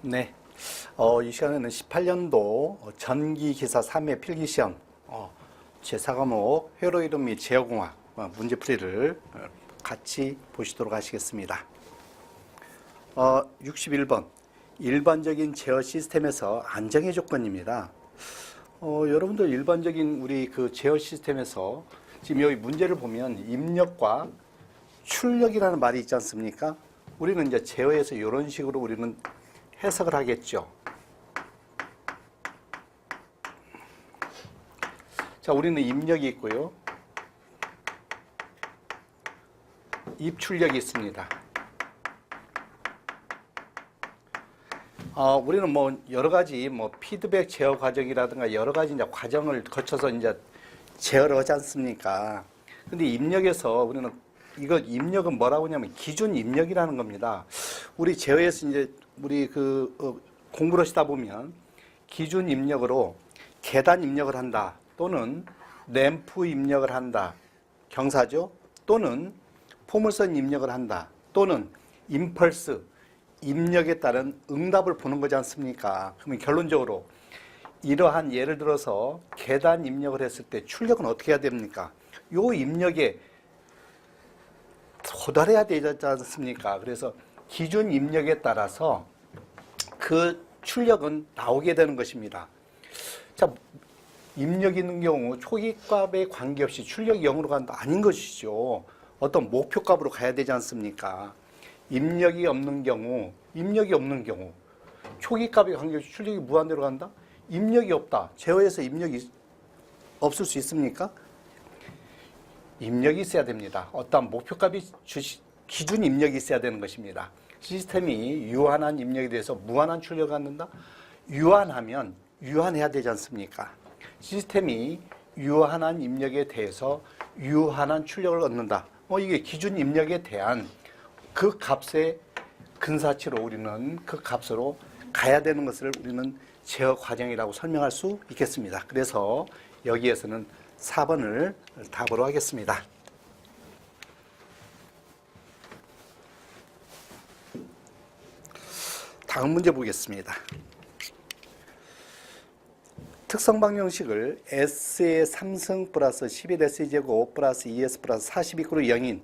네. 이 시간에는 18년도 전기기사 3회 필기시험 제4과목 회로 이름 및 제어공학 문제풀이를 같이 보시도록 하시겠습니다. 61번 일반적인 제어 시스템에서 안정의 조건입니다. 여러분들 일반적인 우리 그 제어 시스템에서 지금 여기 문제를 보면 입력과 출력이라는 말이 있지 않습니까? 우리는 이제 제어에서 이런 식으로 우리는 해석을 하겠죠. 자, 우리는 입력이 있고요. 입출력이 있습니다. 우리는 뭐 여러 가지 피드백 제어 과정이라든가 여러 가지 이제 과정을 거쳐서 이제 제어를 하지 않습니까? 근데 입력에서 우리는 이거 입력은 뭐라고 하냐면 기준 입력이라는 겁니다. 우리 제어에서 이제 우리 공부를 하시다 보면 기준 입력으로 계단 입력을 한다 또는 램프 입력을 한다 경사죠, 또는 포물선 입력을 한다 또는 임펄스 입력에 따른 응답을 보는 거지 않습니까? 그러면 결론적으로 이러한 예를 들어서 계단 입력을 했을 때 출력은 어떻게 해야 됩니까? 요 입력에 도달해야 되지 않습니까? 그래서 기준 입력에 따라서 그 출력은 나오게 되는 것입니다. 자, 입력이 있는 경우 초기값에 관계없이 출력이 0으로 간다? 아닌 것이죠. 어떤 목표값으로 가야 되지 않습니까? 입력이 없는 경우 초기값에 관계없이 출력이 무한대로 간다? 입력이 없다. 제어에서 입력이 없을 수 있습니까? 입력이 있어야 됩니다. 어떤 목표값이 기준 입력이 있어야 되는 것입니다. 시스템이 유한한 입력에 대해서 무한한 출력을 갖는다? 유한하면 유한해야 되지 않습니까? 시스템이 유한한 입력에 대해서 유한한 출력을 얻는다. 이게 기준 입력에 대한 그 값의 근사치로 우리는 그 값으로 가야 되는 것을 우리는 제어 과정이라고 설명할 수 있겠습니다. 그래서 여기에서는 4번을 답으로 하겠습니다. 다음 문제 보겠습니다. 특성 방정식을 S의 3승 플러스 11S제곱 플러스 2S 플러스 42로 0인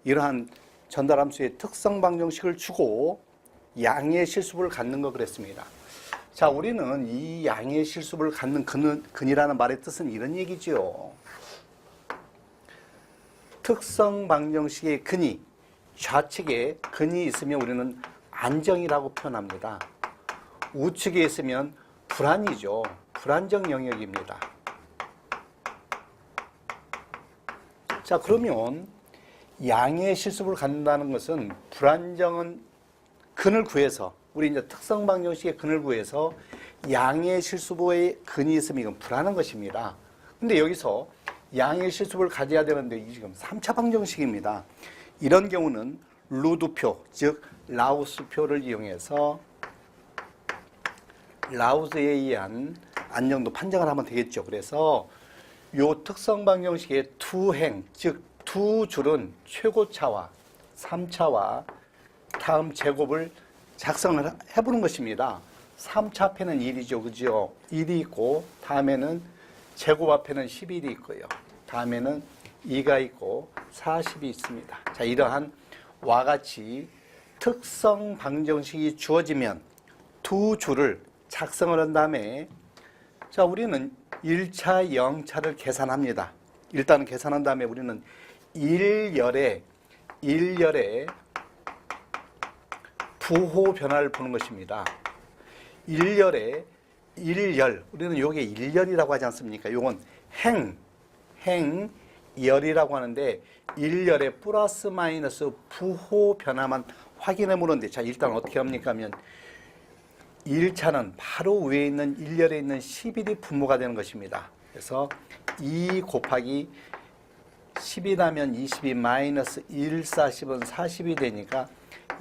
이러한 전달함수의 특성 방정식을 주고 양의 실수를 갖는 거 그랬습니다. 자, 우리는 이 양의 실수를 갖는 근이라는 말의 뜻은 이런 얘기죠. 특성 방정식의 근이, 좌측에 근이 있으면 우리는 안정이라고 표현합니다. 우측에 있으면 불안이죠. 불안정 영역입니다. 자, 그러면 양의 실수를 갖는다는 것은 불안정은 근을 구해서 우리 이제 특성 방정식의 근을 구해서 양의 실수의 근이 있으면 이건 불안한 것입니다. 근데 여기서 양의 실수를 가져야 되는데 이 지금 3차 방정식입니다. 이런 경우는 루드표, 즉 라우스표를 이용해서 라우스에 의한 안정도 판정을 하면 되겠죠. 그래서 요 특성 방정식의 두 행, 즉 두 줄은 최고차와 3차와 다음 제곱을 작성을 해보는 것입니다. 3차 앞에는 1이죠. 그죠? 1이 있고 다음에는 제곱 앞에는 11이 있고요. 다음에는 2가 있고 40이 있습니다. 자, 이러한 와 같이 특성 방정식이 주어지면 두 줄을 작성을 한 다음에 자, 우리는 1차, 0차를 계산합니다. 일단은 계산한 다음에 우리는 일열의 부호 변화를 보는 것입니다. 일열, 우리는 요게 일열이라고 하지 않습니까? 요건 행열이라고 하는데 일열의 플러스 마이너스 부호 변화만 확인해 보는데 자, 일단 어떻게 합니까? 하면 1차는 바로 위에 있는 일열에 있는 11이 분모가 되는 것입니다. 그래서 2 곱하기 10이 나면 22 마이너스 1, 40은 40이 되니까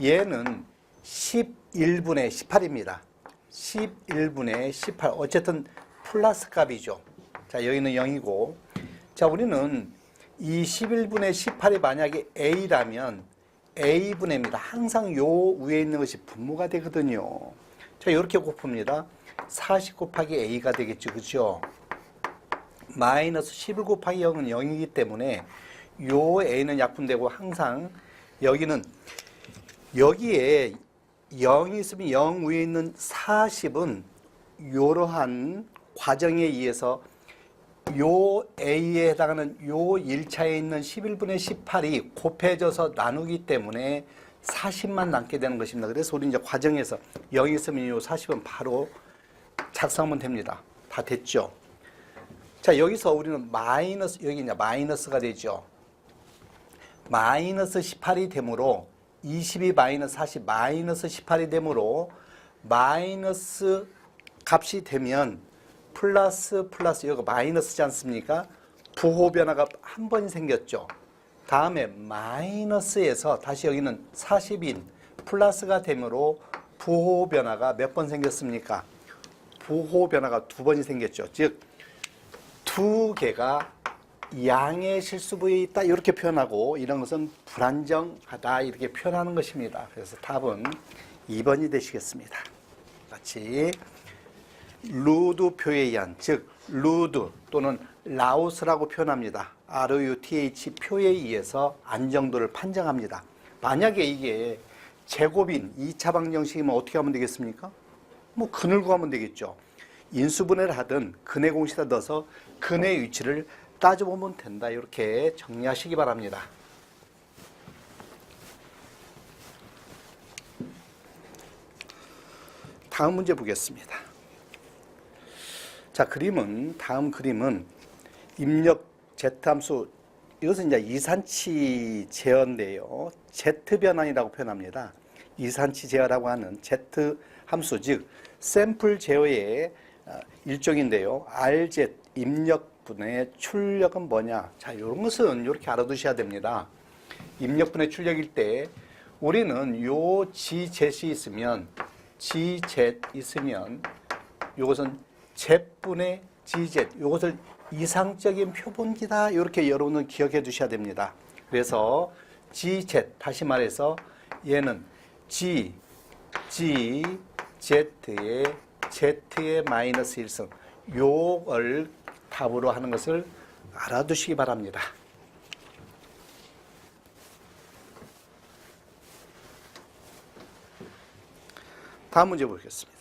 얘는 11분의 18입니다. 11분의 18. 어쨌든 플러스 값이죠. 자, 여기는 0이고. 자, 우리는 이 11분의 18이 만약에 A라면 A분의입니다. 항상 요 위에 있는 것이 분모가 되거든요. 자, 이렇게 곱합니다. 40 곱하기 a가 되겠죠. 그죠? 마이너스 11 곱하기 0은 0이기 때문에 요 a는 약분되고 항상 여기는 여기에 0이 있으면 0 위에 있는 40은 이러한 과정에 의해서 요 a에 해당하는 요 1차에 있는 11분의 18이 곱해져서 나누기 때문에 40만 남게 되는 것입니다. 그래서 우리 이제 과정에서 0이 있으면 요 40은 바로 작성하면 됩니다. 다 됐죠? 자, 여기서 우리는 마이너스, 여기 이제 마이너스가 되죠. 마이너스 18이 되므로 22 마이너스 40 마이너스 18이 되므로 마이너스 값이 되면 플러스 여기 마이너스지 않습니까? 부호 변화가 한 번 생겼죠. 다음에 마이너스에서 다시 여기는 40인 플러스가 되므로 부호 변화가 몇 번 생겼습니까? 부호 변화가 두 번이 생겼죠. 즉 두 개가 양의 실수부에 있다 이렇게 표현하고 이런 것은 불안정하다 이렇게 표현하는 것입니다. 그래서 답은 2번이 되시겠습니다. 같이 루드표에 의한 즉 루드 또는 라우스라고 표현합니다. RUTH 표에 의해서 안정도를 판정합니다. 만약에 이게 제곱인 2차 방정식이면 어떻게 하면 되겠습니까? 뭐 근을 구하면 되겠죠. 인수분해를 하든 근의 공식에다 넣어서 근의 위치를 따져보면 된다. 이렇게 정리하시기 바랍니다. 다음 문제 보겠습니다. 자, 다음 그림은 입력 Z함수, 이것은 이제 이산치 제어인데요. Z변환이라고 표현합니다. 이산치 제어라고 하는 Z함수, 즉 샘플 제어의 일종인데요. RZ 입력분의 출력은 뭐냐? 자, 이런 것은 이렇게 알아두셔야 됩니다. 입력분의 출력일 때 우리는 요 GZ이 있으면 요것은 Z분의 GZ, 요것을 이상적인 표본기다. 이렇게 여러분은 기억해 두셔야 됩니다. 그래서 GZ, 다시 말해서 얘는 Z의 마이너스 1승, 요걸 답으로 하는 것을 알아두시기 바랍니다. 다음 문제 보겠습니다.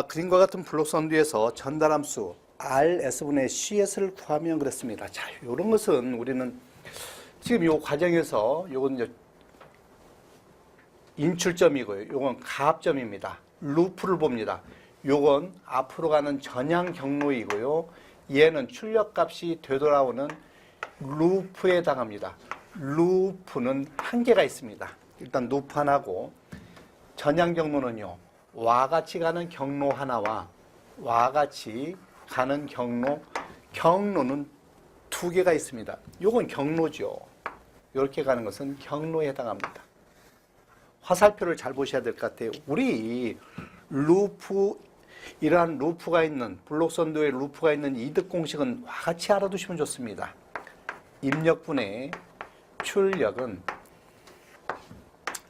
그림과 같은 블록 선두에서 전달함수 RS분의 CS를 구하면 그랬습니다. 자, 이런 것은 우리는 지금 이 과정에서 요건 이제 인출점이고요. 요건 가압점입니다. 루프를 봅니다. 요건 앞으로 가는 전향 경로이고요. 얘는 출력값이 되돌아오는 루프에 해당합니다. 루프는 한계가 있습니다. 일단 루프 하나고 전향 경로는요. 와 같이 가는 경로 하나와 와 같이 가는 경로는 두 개가 있습니다. 요건 경로죠. 이렇게 가는 것은 경로에 해당합니다. 화살표를 잘 보셔야 될 것 같아요. 우리 이러한 루프가 있는 블록선도에 루프가 있는 이득 공식은 와 같이 알아두시면 좋습니다. 입력분의 출력은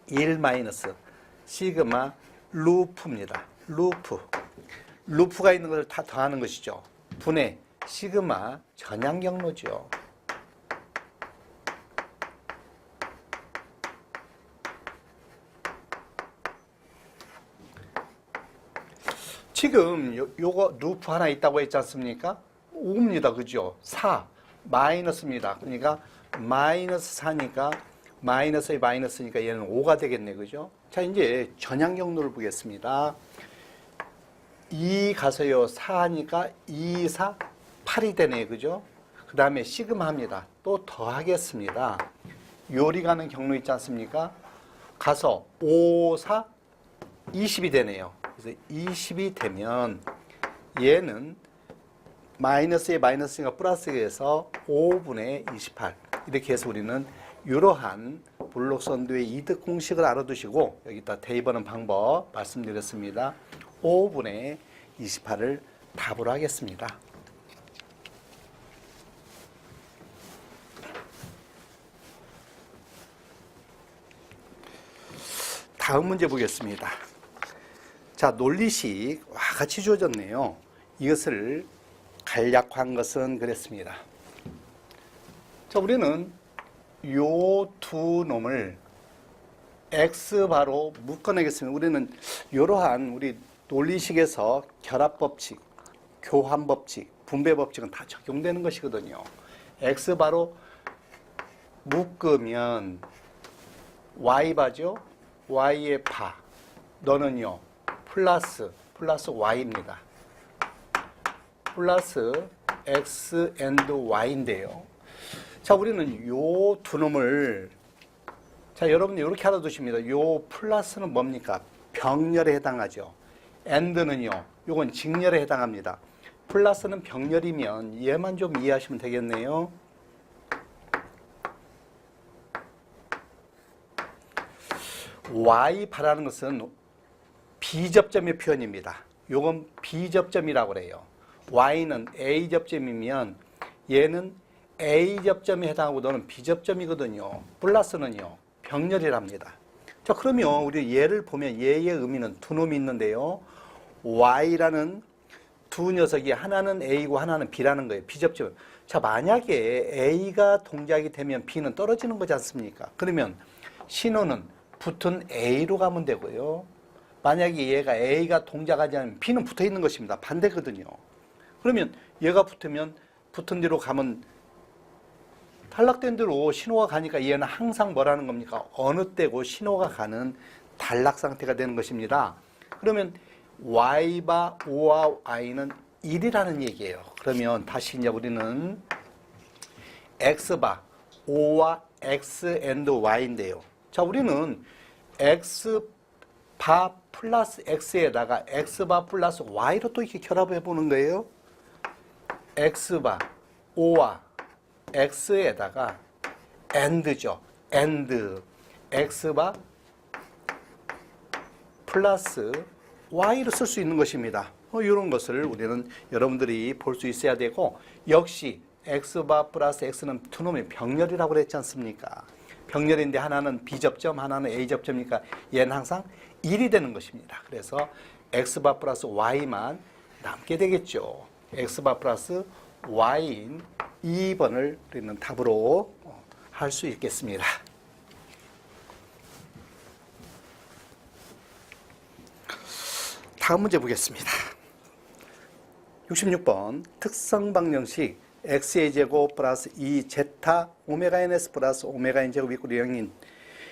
1 마이너스 시그마 루프입니다. 루프가 있는 것을 다 더하는 것이죠. 분의 시그마 전향 경로죠. 지금 요거 루프 하나 있다고 했지 않습니까? 5입니다. 그죠? 4 마이너스입니다. 그러니까 마이너스 4니까 마이너스의 마이너스니까 얘는 5가 되겠네. 그죠? 자, 이제 전향 경로를 보겠습니다. 2 가서요 4니까 2, 4, 8이 되네. 그죠? 그 다음에 시그마 합니다. 또 더하겠습니다. 요리 가는 경로 있지 않습니까? 가서 5, 4, 20이 되네요. 그래서 20이 되면 얘는 마이너스에 마이너스가 플러스가 돼서 5분의 28 이렇게 해서 우리는 이러한 블록선두의 이득 공식을 알아두시고 여기다 대입하는 방법 말씀드렸습니다. 5분의 28을 답으로 하겠습니다. 다음 문제 보겠습니다. 자, 논리식 와 같이 주어졌네요. 이것을 간략화한 것은 그랬습니다. 자, 우리는 요 두 놈을 X바로 묶어내겠습니다. 우리는 이러한 우리 논리식에서 결합법칙, 교환법칙, 분배법칙은 다 적용되는 것이거든요. X바로 묶으면 Y바죠? Y의 바. 너는요, 플러스 Y입니다. 플러스 X and Y인데요. 자, 우리는 요 두 놈을, 자, 여러분들 이렇게 알아두십니다. 요 플러스는 뭡니까? 병렬에 해당하죠. and는요, 요건 직렬에 해당합니다. 플러스는 병렬이면 얘만 좀 이해하시면 되겠네요. Y바라는 것은 비접점의 표현입니다. 요건 비접점이라고 그래요. Y는 A접점이면 얘는 A접점에 해당하고 너는 B접점이거든요. 플러스는요, 병렬이랍니다. 자, 그러면 우리 얘를 보면 얘의 의미는 두 놈이 있는데요. Y라는 두 녀석이 하나는 A고 하나는 B라는 거예요. B접점. 자, 만약에 A가 동작이 되면 B는 떨어지는 거지 않습니까? 그러면 신호는 붙은 A로 가면 되고요. 만약에 얘가 A가 동작하지 않으면 B는 붙어 있는 것입니다. 반대거든요. 그러면 얘가 붙으면 붙은 대로 가면 탈락된 대로 신호가 가니까 얘는 항상 뭐라는 겁니까? 어느 때고 신호가 가는 단락 상태가 되는 것입니다. 그러면 Y바 O와 Y는 1이라는 얘기예요. 그러면 다시 이제 우리는 X바 O와 X and Y인데요. 자, 우리는 X바 플러스 X에다가 X바 플러스 Y로 또 이렇게 결합해 보는 거예요. X바 O와 X에다가 and죠. and X바 플러스 Y로 쓸 수 있는 것입니다. 이런 것을 우리는 여러분들이 볼 수 있어야 되고, 역시 X바 플러스 X는 두 놈의 병렬이라고 그랬지 않습니까? 병렬인데 하나는 B접점, 하나는 A접점이니까 얘는 항상 1이 되는 것입니다. 그래서 X바 플러스 Y만 남게 되겠죠. X바 플러스 Y인 2번을 우리는 답으로 할 수 있겠습니다. 다음 문제 보겠습니다. 66번 특성 방정식 x의 제곱 플러스 2제타 오메가 ns 플러스 오메가 n 제곱 이꼴 0인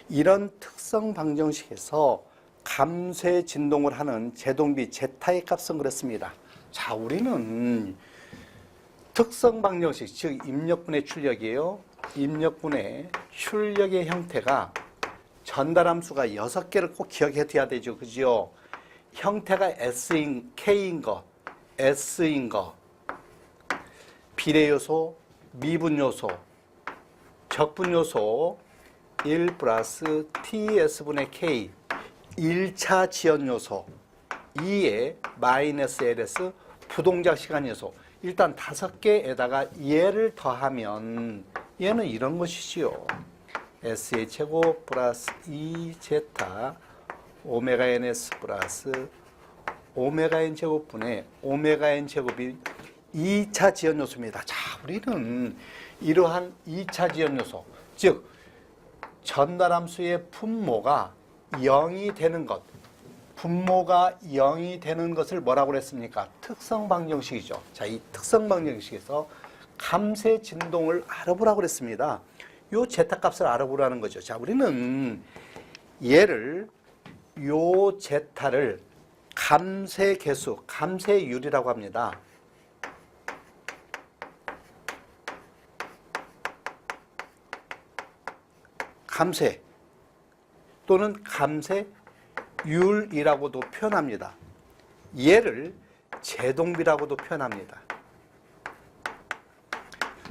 이런 특성 방정식에서 감쇄 진동을 하는 제동비 제타의 값은 그렇습니다. 자, 우리는 특성 방정식, 즉 입력분의 출력이에요. 입력분의 출력의 형태가 전달함수가 6개를 꼭 기억해둬야 되죠. 그죠? 형태가 S인, K인 거, S인 거, 비례요소, 미분요소, 적분요소 1 플러스 TS분의 K 1차 지연요소 2에 마이너스 LS 부동작 시간요소. 일단 5개에다가 얘를 더하면 얘는 이런 것이지요. S의 제곱 플러스 2제타 오메가 NS 플러스 오메가 N 제곱분의 오메가 N 제곱이 2차 지연 요소입니다. 자, 우리는 이러한 2차 지연 요소, 즉 전달함수의 분모가 0이 되는 것, 분모가 0이 되는 것을 뭐라고 그랬습니까? 특성 방정식이죠. 자, 이 특성 방정식에서 감쇄 진동을 알아보라고 그랬습니다. 요 제타 값을 알아보라는 거죠. 자, 우리는 얘를 요 제타를 감쇄 개수, 감쇄율이라고 합니다. 감쇄 또는 감쇄율이라고도 표현합니다. 얘를 제동비라고도 표현합니다.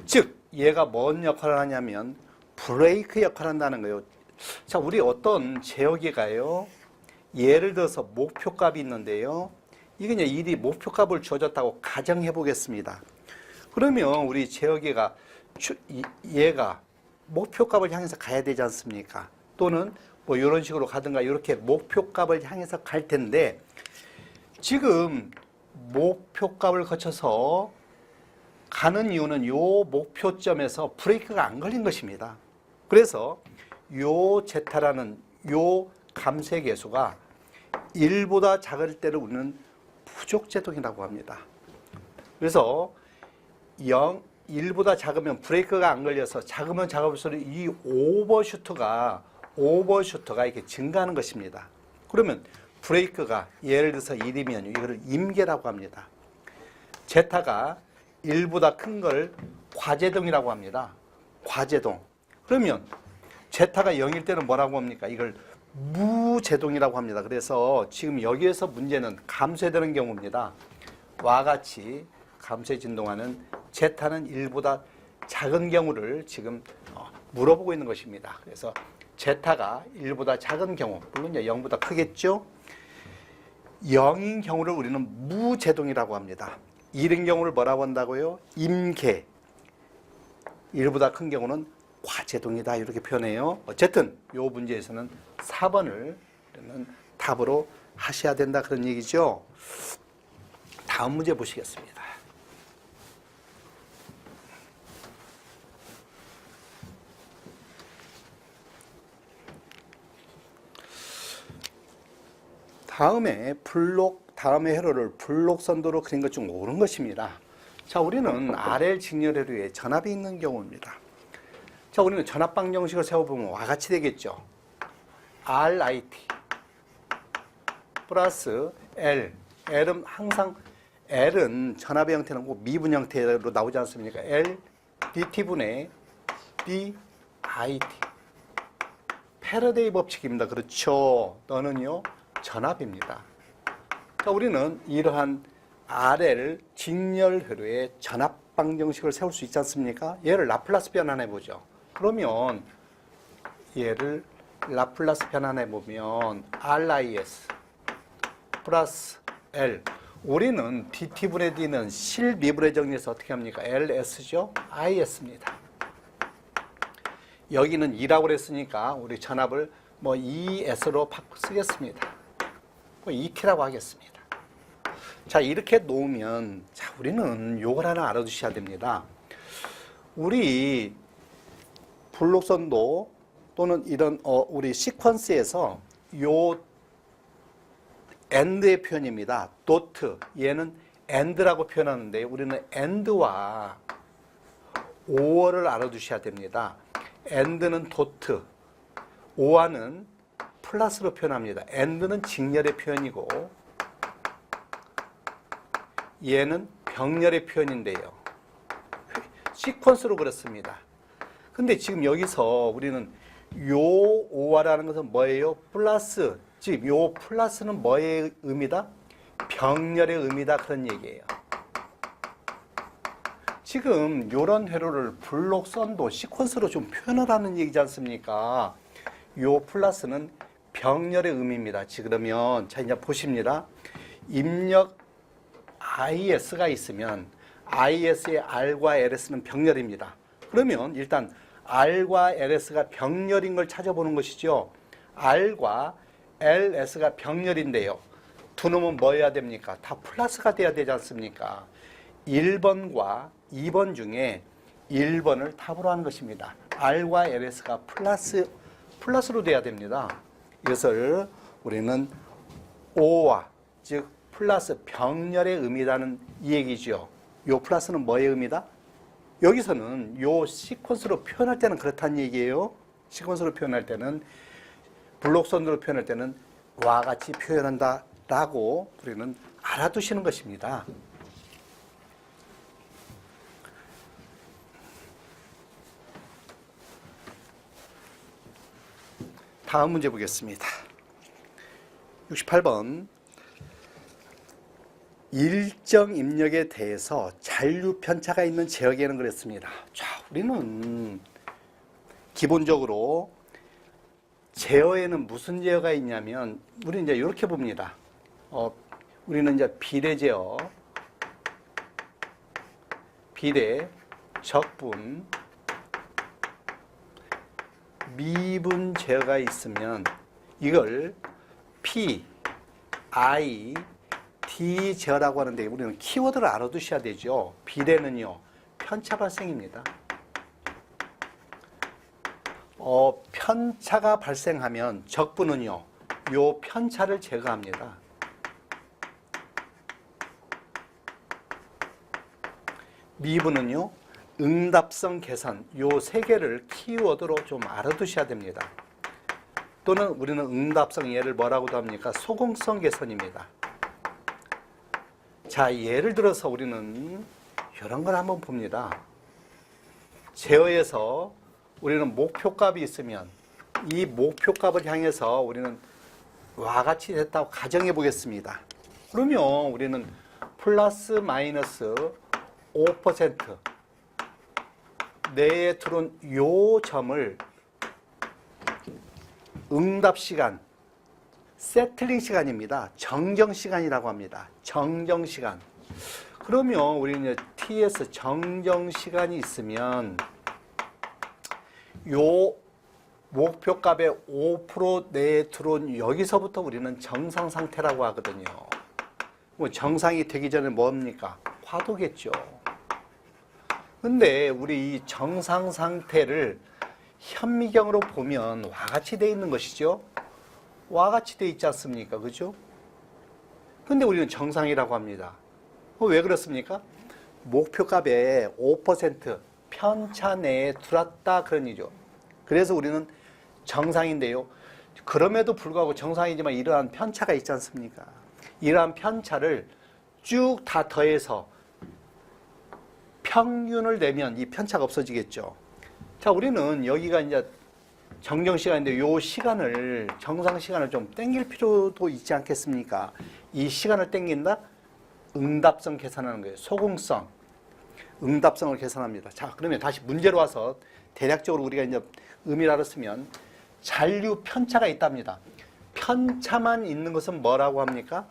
즉 얘가 뭔 역할을 하냐면 브레이크 역할을 한다는 거예요. 자, 우리 어떤 제어기가요, 예를 들어서 목표값이 있는데요, 이게 이제 일이 목표값을 주어졌다고 가정해 보겠습니다. 그러면 우리 제어기가 얘가 목표값을 향해서 가야 되지 않습니까? 또는 뭐 이런 식으로 가든가 이렇게 목표값을 향해서 갈 텐데, 지금 목표값을 거쳐서 가는 이유는 이 목표점에서 브레이크가 안 걸린 것입니다. 그래서 이 제타라는 이 감쇄 계수가 1보다 작을 때를 우리는 부족제동이라고 합니다. 그래서 1보다 작으면 브레이크가 안 걸려서 작으면 작을수록 이 오버슈트가 이렇게 증가하는 것입니다. 그러면 브레이크가 예를 들어서 1이면 이거를 임계라고 합니다. 제타가 1보다 큰 걸 과제동이라고 합니다. 과제동. 그러면 제타가 0일 때는 뭐라고 합니까? 이걸 무제동이라고 합니다. 그래서 지금 여기에서 문제는 감쇄되는 경우입니다. 와 같이 감쇄 진동하는 제타는 1보다 작은 경우를 지금 물어보고 있는 것입니다. 그래서 제타가 1보다 작은 경우, 물론 0보다 크겠죠? 0인 경우를 우리는 무제동이라고 합니다. 1인 경우를 뭐라고 한다고요? 임계. 1보다 큰 경우는 과제동이다 이렇게 표현해요. 어쨌든 이 문제에서는 4번을 답으로 하셔야 된다 그런 얘기죠. 다음 문제 보시겠습니다. 다음에 회로를 블록선도로 그린 것 중 옳은 것입니다. 자, 우리는 RL 직렬회로에 전압이 있는 경우입니다. 자, 우리는 전압 방정식을 세워보면 와 같이 되겠죠. RIT 플러스 L. L은 항상 L은 전압의 형태는 꼭 미분 형태로 나오지 않습니까? L DT분의 DIT. 패러데이 법칙입니다. 그렇죠. 너는요 전압입니다. 자, 우리는 이러한 RL 직렬회로의 전압 방정식을 세울 수 있지 않습니까? 얘를 라플라스 변환해 보죠. 그러면 얘를 라플라스 변환해 보면 RIS 플러스 L. 우리는 DT분의 D는 실미분의 정리해서 어떻게 합니까? LS죠? IS입니다. 여기는 2라고 그랬으니까 우리 전압을 ES로 쓰겠습니다. 2T라고 하겠습니다. 자, 이렇게 놓으면, 자, 우리는 요걸 하나 알아두셔야 됩니다. 우리 블록선도 또는 이런, 우리 시퀀스에서 요 AND의 표현입니다. 도트. 얘는 AND라고 표현하는데, 우리는 AND와 OR을 알아두셔야 됩니다. AND는 도트, OR는 플러스로 표현합니다. AND는 직렬의 표현이고 얘는 병렬의 표현인데요. 시퀀스로 그렇습니다. 근데 지금 여기서 우리는 요 OR라는 것은 뭐예요? 플러스. 즉, 요 플러스는 뭐의 의미다? 병렬의 의미다. 그런 얘기예요. 지금 요런 회로를 블록선도 시퀀스로 좀 표현을 하는 얘기지 않습니까? 요 플러스는 병렬의 의미입니다. 그러면 자, 이제 보십니다. 입력 IS가 있으면 IS의 R과 LS는 병렬입니다. 그러면 일단 R과 LS가 병렬인 걸 찾아보는 것이죠. R과 LS가 병렬인데요. 두 놈은 뭐 해야 됩니까? 다 플러스가 돼야 되지 않습니까? 1번과 2번 중에 1번을 답으로 하는 것입니다. R과 LS가 플러스로 돼야 됩니다. 이것을 우리는 O와 즉 플러스 병렬의 의미라는 이 얘기죠. 요 플러스는 뭐의 의미다? 여기서는 요 시퀀스로 표현할 때는 그렇다는 얘기예요. 시퀀스로 표현할 때는 블록선으로 표현할 때는 와 같이 표현한다라고 우리는 알아두시는 것입니다. 다음 문제 보겠습니다. 68번. 일정 입력에 대해서 잔류 편차가 있는 제어계는 그랬습니다. 자, 우리는 기본적으로 제어에는 무슨 제어가 있냐면 우리는 이제 이렇게 봅니다. 우리는 이제 비례 제어, 비례, 적분, 미분 제어가 있으면 이걸 P, I, D 제어라고 하는데 우리는 키워드를 알아두셔야 되죠. 비례는요, 편차 발생입니다. 편차가 발생하면 적분은요, 요 편차를 제거합니다. 미분은요, 응답성 계산, 요 세 개를 키워드로 좀 알아두셔야 됩니다. 또는 우리는 응답성 얘를 뭐라고도 합니까? 소공성 계산입니다. 자, 예를 들어서 우리는 이런 걸 한번 봅니다. 제어에서 우리는 목표값이 있으면 이 목표값을 향해서 우리는 와 같이 됐다고 가정해 보겠습니다. 그러면 우리는 플러스 마이너스 5% 내에 들어온 요 점을 응답 시간, 세틀링 시간입니다. 정정 시간이라고 합니다. 정정 시간. 그러면 우리는 TS 정정 시간이 있으면 요 목표값의 5% 내에 들어온 여기서부터 우리는 정상 상태라고 하거든요. 뭐 정상이 되기 전에 뭡니까? 과도겠죠. 근데 우리 이 정상 상태를 현미경으로 보면 와 같이 돼 있는 것이죠. 와 같이 돼 있지 않습니까? 그죠? 근데 우리는 정상이라고 합니다. 왜 그렇습니까? 목표값의 5% 편차 내에 들어왔다 그런 얘기죠. 그래서 우리는 정상인데요. 그럼에도 불구하고 정상이지만 이러한 편차가 있지 않습니까? 이러한 편차를 쭉 다 더해서 평균을 내면 이 편차가 없어지겠죠. 자, 우리는 여기가 이제 정정 시간인데 요 시간을, 정상 시간을 좀 땡길 필요도 있지 않겠습니까? 이 시간을 땡긴다? 응답성 계산하는 거예요. 소공성. 응답성을 계산합니다. 자, 그러면 다시 문제로 와서 대략적으로 우리가 이제 의미를 알았으면 잔류 편차가 있답니다. 편차만 있는 것은 뭐라고 합니까?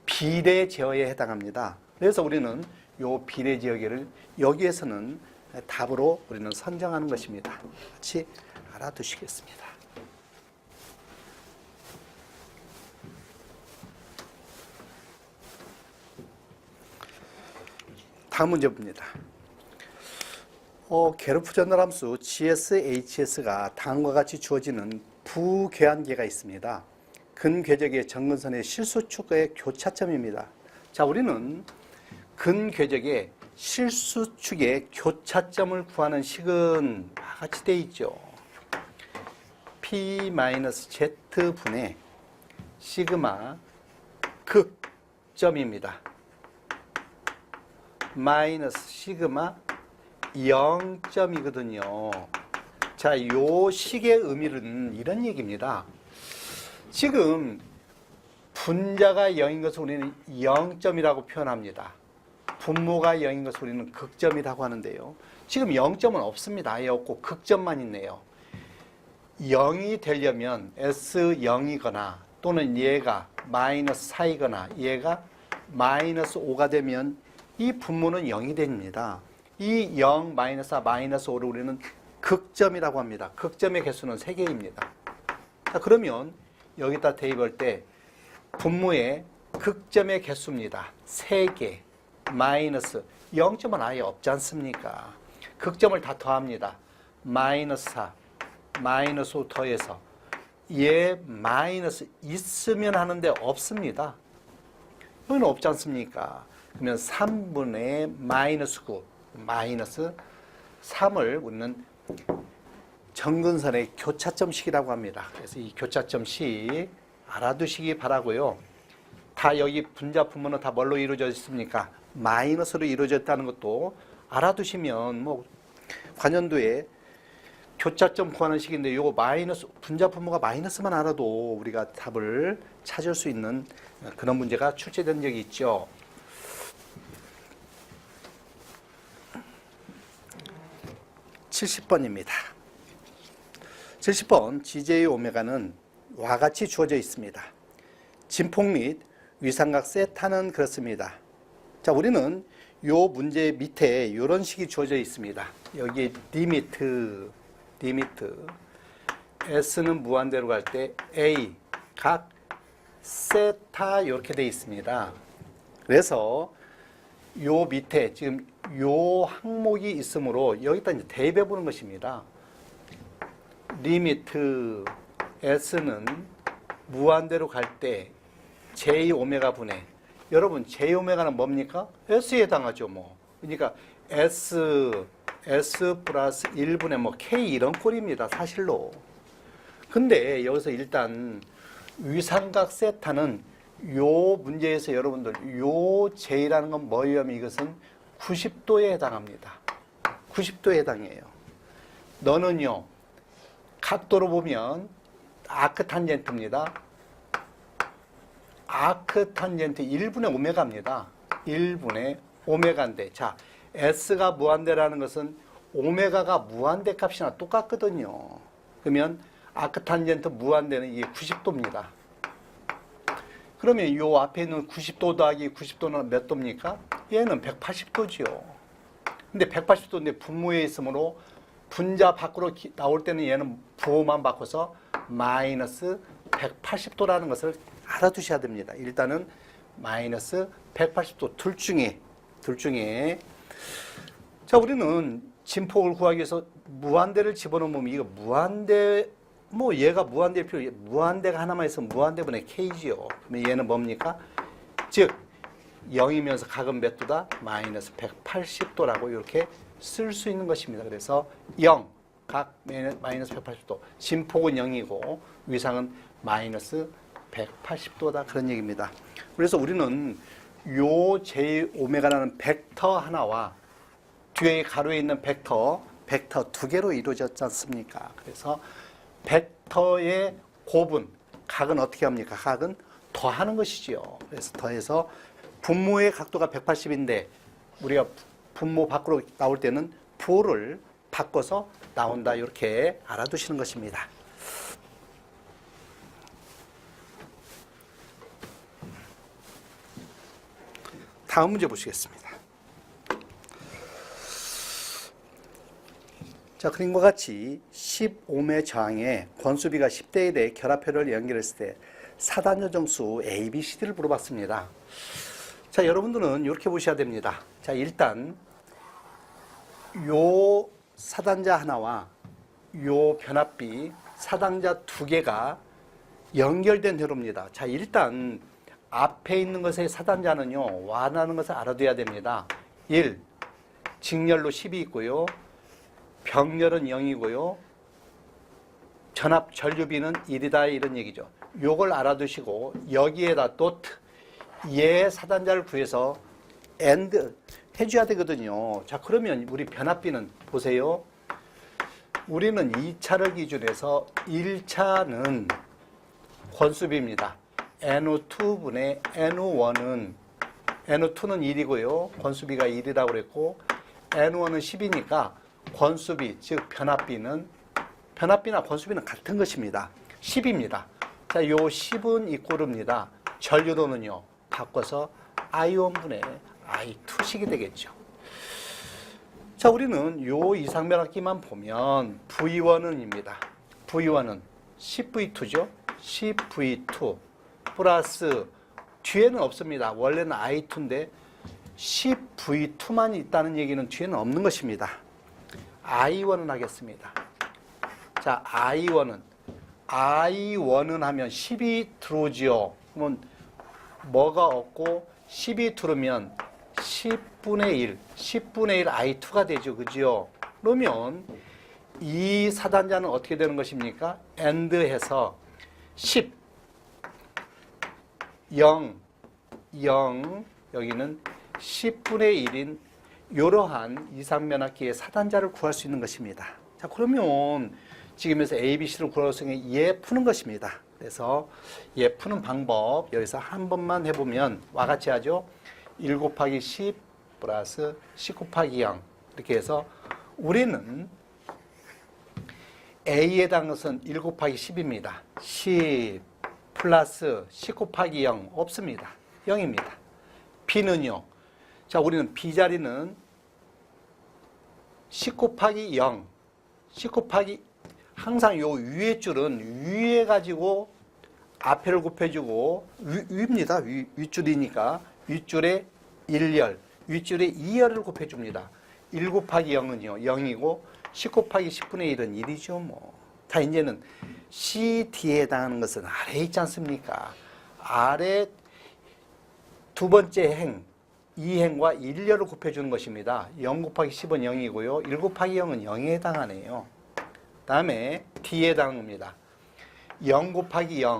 비례 제어에 해당합니다. 그래서 우리는 요 비례 제어계를 여기에서는 답으로 우리는 선정하는 것입니다. 같이 알아두시겠습니다. 다음 문제 봅니다. 게르프 전달함수 GSHS가 다음과 같이 주어지는 부궤환계가 있습니다. 근궤적의 정근선의 실수축의 교차점입니다. 자, 우리는 근궤적의 실수축의 교차점을 구하는 식은 같이 되어 있죠. P-Z분의 시그마 극점입니다. 마이너스 시그마 0점이거든요. 자, 요 식의 의미는 이런 얘기입니다. 지금 분자가 0인 것을 우리는 0점이라고 표현합니다. 분모가 0인 것을 우리는 극점이라고 하는데요. 지금 0점은 없습니다. 아예 없고 극점만 있네요. 0이 되려면 S0이거나 또는 얘가 마이너스 4이거나 얘가 마이너스 5가 되면 이 분모는 0이 됩니다. 이 0, 마이너스 4, 마이너스 5를 우리는 극점이라고 합니다. 극점의 개수는 3개입니다. 자, 그러면 여기다 대입할 때 분모의 극점의 개수입니다. 3개 마이너스 0점은 아예 없지 않습니까? 극점을 다 더합니다. 마이너스 4, 마이너스 5 더해서 얘 마이너스 있으면 하는데 없습니다. 여기는 없지 않습니까? 그러면 3분의 마이너스 9 마이너스 3을 우리는 정근선의 교차점식이라고 합니다. 그래서 이 교차점식 알아두시기 바라고요. 다 여기 분자 분모는 다 뭘로 이루어져 있습니까? 마이너스로 이루어졌다는 것도 알아두시면 뭐 관연도에 교차점 구하는 식인데 요거 마이너스 분자 분모가 마이너스만 알아도 우리가 답을 찾을 수 있는 그런 문제가 출제된 적이 있죠. 70번입니다. 70번 GJ 오메가는 와 같이 주어져 있습니다. 진폭 및 위삼각 세타는 그렇습니다. 자, 우리는 요 문제 밑에 이런 식이 주어져 있습니다. 여기 리미트 S는 무한대로 갈 때 A 각 세타 이렇게 되어 있습니다. 그래서 요 밑에 지금 요 항목이 있으므로 여기다 이제 대입해 보는 것입니다. 리미트 S는 무한대로 갈 때 J오메가 분의, 여러분 J오메가는 뭡니까? S에 해당하죠 뭐. 그러니까 S 플러스 1분의 뭐 K 이런 꼴입니다 사실로. 근데 여기서 일단 위삼각 세타는 요 문제에서 여러분들 요 J라는 건 뭐냐면 이것은 90도에 해당합니다. 90도에 해당해요. 너는요 각도로 보면 아크탄젠트입니다. 아크탄젠트 1분의 오메가입니다. 1분의 오메가인데, 자 S가 무한대라는 것은 오메가가 무한대 값이나 똑같거든요. 그러면 아크탄젠트 무한대는 이게 90도입니다. 그러면 이 앞에 있는 90도 더하기 90도는 몇 도입니까? 얘는 180도죠. 근데 180도인데 분모에 있으므로 분자 밖으로 나올 때는 얘는 부호만 바꿔서 마이너스 180도라는 것을 알아두셔야 됩니다. 일단은 마이너스 180도 둘 중에 자, 우리는 진폭을 구하기 위해서 무한대를 집어넣으면 이거 무한대, 뭐 얘가 무한대일 필요, 무한대가 하나만 있으면 무한대분의 K지요. 그러면 얘는 뭡니까? 즉 0이면서 각은 몇 도다? 마이너스 180도라고 이렇게 쓸 수 있는 것입니다. 그래서 0, 각 마이너스 180도, 진폭은 0이고 위상은 마이너스 180도다 그런 얘기입니다. 그래서 우리는 요 J오메가라는 벡터 하나와 뒤에 가로에 있는 벡터 두 개로 이루어졌지 않습니까? 그래서 벡터의 곱은 각은 어떻게 합니까? 각은 더하는 것이지요. 그래서 더해서 분모의 각도가 180인데 우리가 분모 밖으로 나올 때는 부호를 바꿔서 나온다 이렇게 알아두시는 것입니다. 다음 문제 보시겠습니다. 자, 그림과 같이 10옴의 저항에 권수비가 10대에 대해 결합표를 연결했을 때 사단자 정수 A, B, C, D를 물어봤습니다. 자, 여러분들은 이렇게 보셔야 됩니다. 자, 일단 요 사단자 하나와 요 변압비 사단자 두 개가 연결된 회로입니다. 자, 일단 앞에 있는 것의 사단자는요, 완하는 것을 알아둬야 됩니다. 1, 직렬로 10이 있고요. 병렬은 0이고요. 전압 전류비는 1이다 이런 얘기죠. 요걸 알아두시고 여기에다 도트 얘 사단자를 구해서 AND 해줘야 되거든요. 자, 그러면 우리 변압비는 보세요. 우리는 2차를 기준해서 1차는 권수비입니다. NO2분의 NO1은 NO2는 1이고요. 권수비가 1이라고 그랬고 NO1은 10이니까 권수비, 즉 변압비나 권수비는 같은 것입니다. 10입니다. 자, 요 10은 이꼬르입니다. 전류도는요, 바꿔서 I1분의 I2식이 되겠죠. 자, 우리는 요 이상변압기만 보면 V1은입니다. V1은 10V2죠. 10V2 플러스 뒤에는 없습니다. 원래는 I2인데 10V2만 있다는 얘기는 뒤에는 없는 것입니다. I1은 하겠습니다. 자, I1은 하면 10이 들어오지요. 그러면 뭐가 없고 10이 들어오면 10분의 1 I2가 되죠. 그죠? 그러면 이 사단자는 어떻게 되는 것입니까? AND 해서 10, 0, 여기는 10분의 1인 이러한 이상변압기의 사단자를 구할 수 있는 것입니다. 자, 그러면 지금에서 A, B, C를 구할 수 있는 얘 푸는 것입니다. 그래서 얘 푸는 방법 여기서 한 번만 해보면 와 같이 하죠. 1 곱하기 10 플러스 10 곱하기 0 이렇게 해서 우리는 A에 해당하는 것은 1 곱하기 10입니다. 10 플러스 10 곱하기 0 없습니다. 0입니다. B는요. 자, 우리는 B자리는 10 곱하기 0, 10 곱하기 항상 요 위에 줄은 위에 가지고 앞에를 곱해주고 위입니다. 윗줄이니까 윗줄에 1열, 윗줄에 2열을 곱해줍니다. 1 곱하기 0은요, 0이고 10 곱하기 10분의 1은 1이죠. 뭐. 자, 이제는 CD에 해당하는 것은 아래에 있지 않습니까? 아래 두 번째 행, 2행과 1열을 곱해주는 것입니다. 0 곱하기 10은 0이고요. 1 곱하기 0은 0에 해당하네요. 다음에 D에 해당하는 겁니다. 0 곱하기 0,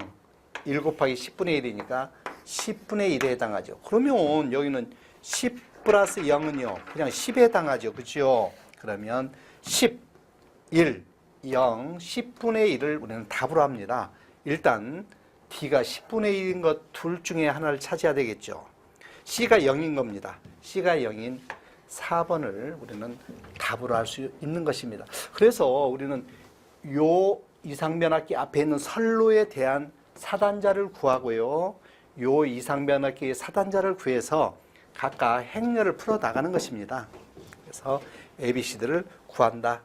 1 곱하기 10분의 1이니까 10분의 1에 해당하죠. 그러면 여기는 10 플러스 0은요, 그냥 10에 해당하죠. 그죠? 그러면 10, 1, 0, 10분의 1을 우리는 답으로 합니다. 일단 D가 10분의 1인 것 둘 중에 하나를 차지해야 되겠죠. C가 0인 겁니다. C가 0인 4번을 우리는 답으로 할 수 있는 것입니다. 그래서 우리는 요 이상변압기 앞에 있는 선로에 대한 사단자를 구하고요. 요 이상변압기의 사단자를 구해서 각각 행렬을 풀어 나가는 것입니다. 그래서 ABC들을 구한다.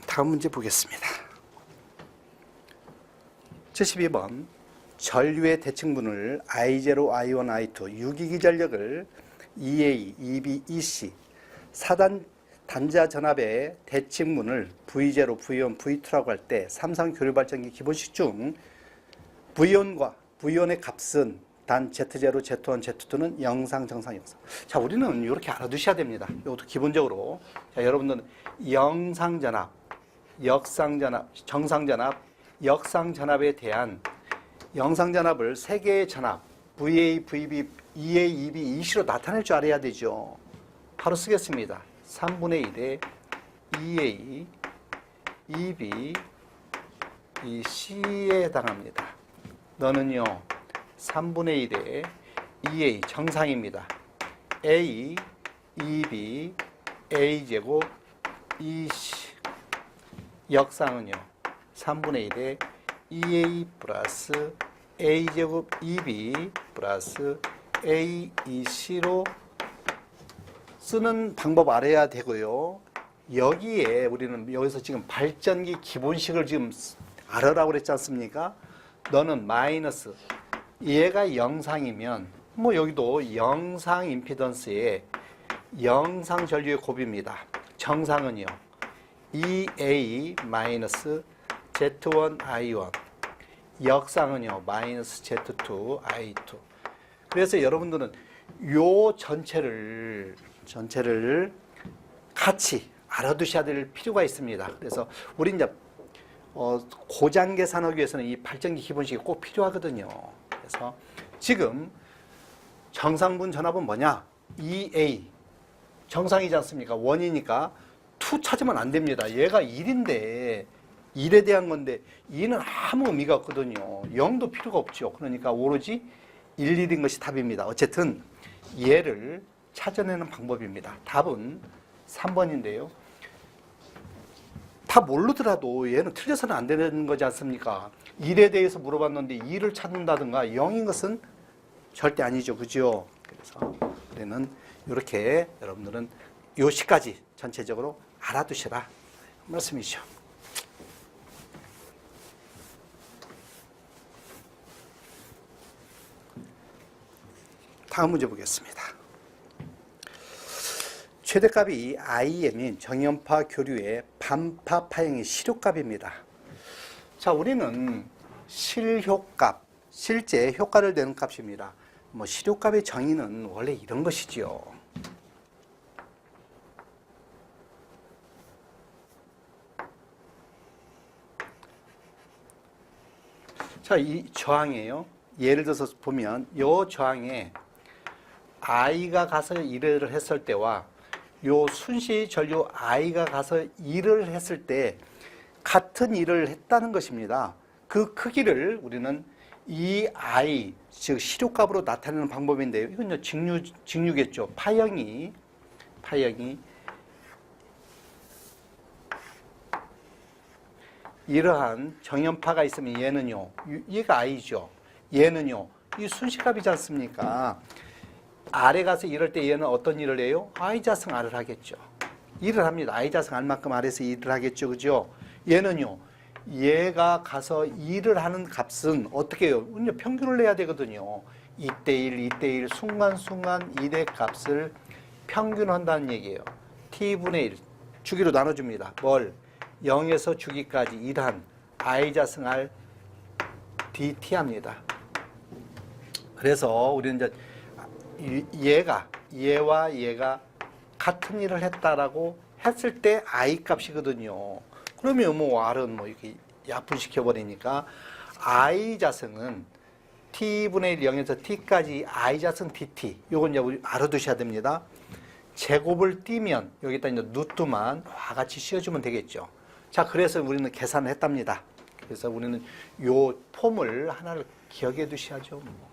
다음 문제 보겠습니다. 72번 전류의 대칭분을 I0, I1, I2 유기기 전력을 EA, EB, EC 단자 전압의 대칭분을 V0, V1, V2라고 할 때 삼성 교류발전기 기본식 중 V1의 값은 단 Z0, Z1, Z2는 영상, 정상, 영상. 자, 우리는 이렇게 알아두셔야 됩니다. 이것도 기본적으로. 자, 여러분들은 영상전압, 역상전압, 정상전압, 역상전압에 대한 영상전압을 세 개의 전압 VA, VB, EA, EB, EC로 나타낼 줄 알아야 되죠. 바로 쓰겠습니다. 3분의 1에 EA, EB, EC에 해당합니다. 너는요 3분의 1에 EA 정상입니다. A, EB, A제곱, EC 역상은요 3분의 1에 EA 플러스 A제곱 EB 플러스 AEC로 쓰는 방법 알아야 되고요. 여기에 우리는 여기서 지금 발전기 기본식을 지금 알아라고 그랬지 않습니까? 너는 마이너스, 얘가 영상이면 뭐 여기도 영상 임피던스의 영상 전류의 곱입니다. 정상은요 EA 마이너스 Z1 I1, 역상은요 마이너스 Z2 I2. 그래서 여러분들은 요 전체를 같이 알아두셔야 될 필요가 있습니다. 그래서 우리 이제 고장 계산하기 위해서는 이 발전기 기본식이 꼭 필요하거든요. 그래서 지금 정상분 전압은 뭐냐? EA 정상이지 않습니까? 1이니까 2 찾으면 안 됩니다. 얘가 1인데 1에 대한 건데 2는 아무 의미가 없거든요. 0도 필요가 없죠. 그러니까 오로지 1, 1인 것이 답입니다. 어쨌든 얘를 찾아내는 방법입니다. 답은 3번인데요. 다 모르더라도 얘는 틀려서는 안 되는 거지 않습니까? 1에 대해서 물어봤는데 2를 찾는다든가 0인 것은 절대 아니죠. 그죠? 그래서 우리는 이렇게 여러분들은 요 시까지 전체적으로 알아두시라 말씀이죠. 다음 문제 보겠습니다. 최대값이 IM인 정연파 교류의 반파 파형의 실효값입니다. 자, 우리는 실효값, 실제 효과를 내는 값입니다. 뭐 실효값의 정의는 원래 이런 것이지요. 자, 이 저항이에요. 예를 들어서 보면 이 저항에 I가 가서 일을 했을 때와 요 순시 전류 I가 가서 일을 했을 때 같은 일을 했다는 것입니다. 그 크기를 우리는 이 I, 즉 실효값으로 나타내는 방법인데요. 이건 직류겠죠. 파형이 이러한 정연파가 있으면 얘는요, 얘가 I죠. 얘는요, 이 순시값이지 않습니까? R에 가서 이럴 때 얘는 어떤 일을 해요? I자승 R을 하겠죠. 일을 합니다. I자승 R만큼 R에서 일을 하겠죠. 그죠? 얘는요. 얘가 가서 일을 하는 값은 어떻게 해요? 평균을 내야 되거든요. 2대1, 2대1 순간순간 일의 값을 평균한다는 얘기예요. T분의 1 주기로 나눠줍니다. 뭘? 0에서 주기까지 일한 I자승 R dt 합니다. 그래서 우리는 이제 얘와 얘가 같은 일을 했다라고 했을 때 I 값이거든요. 그러면 뭐 R은 뭐 이렇게 약분시켜 버리니까 I자승은 T분의 1 0에서 T까지 I자승 dt. 요건 이제 우리 알아두셔야 됩니다. 제곱을 띄면 여기다 이제 루트만 와 같이 씌워주면 되겠죠. 자, 그래서 우리는 계산을 했답니다. 그래서 우리는 요 폼을 하나를 기억해 두셔야죠. 뭐.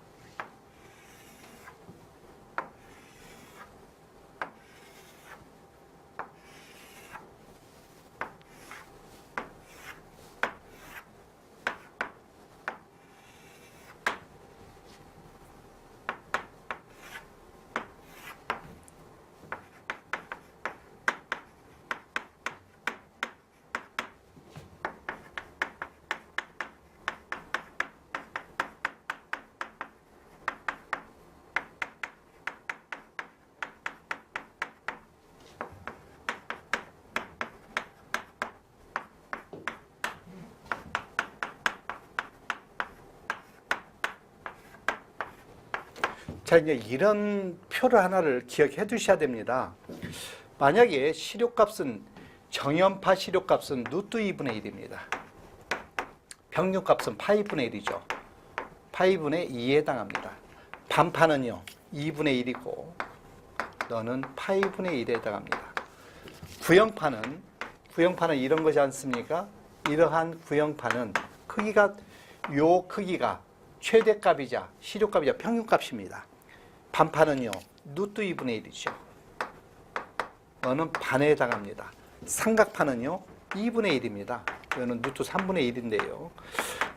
자, 이제 이런 표를 하나를 기억해 두셔야 됩니다. 만약에 시료값은 정연파 시료값은 루트 2분의 1입니다. 평균값은 파이분의 1이죠. 파이분의 2에 해당합니다. 반파는요 2분의 1이고 너는 파이분의 1에 해당합니다. 구형파는 이런 것이 않습니까? 이러한 구형파는 요 크기가 최대값이자 시료값이자 평균값입니다. 반파는요 루트 2분의 1이죠. 너는 반에 해당합니다. 삼각파는요 2분의 1입니다. 이거는 루트 3분의 1인데요.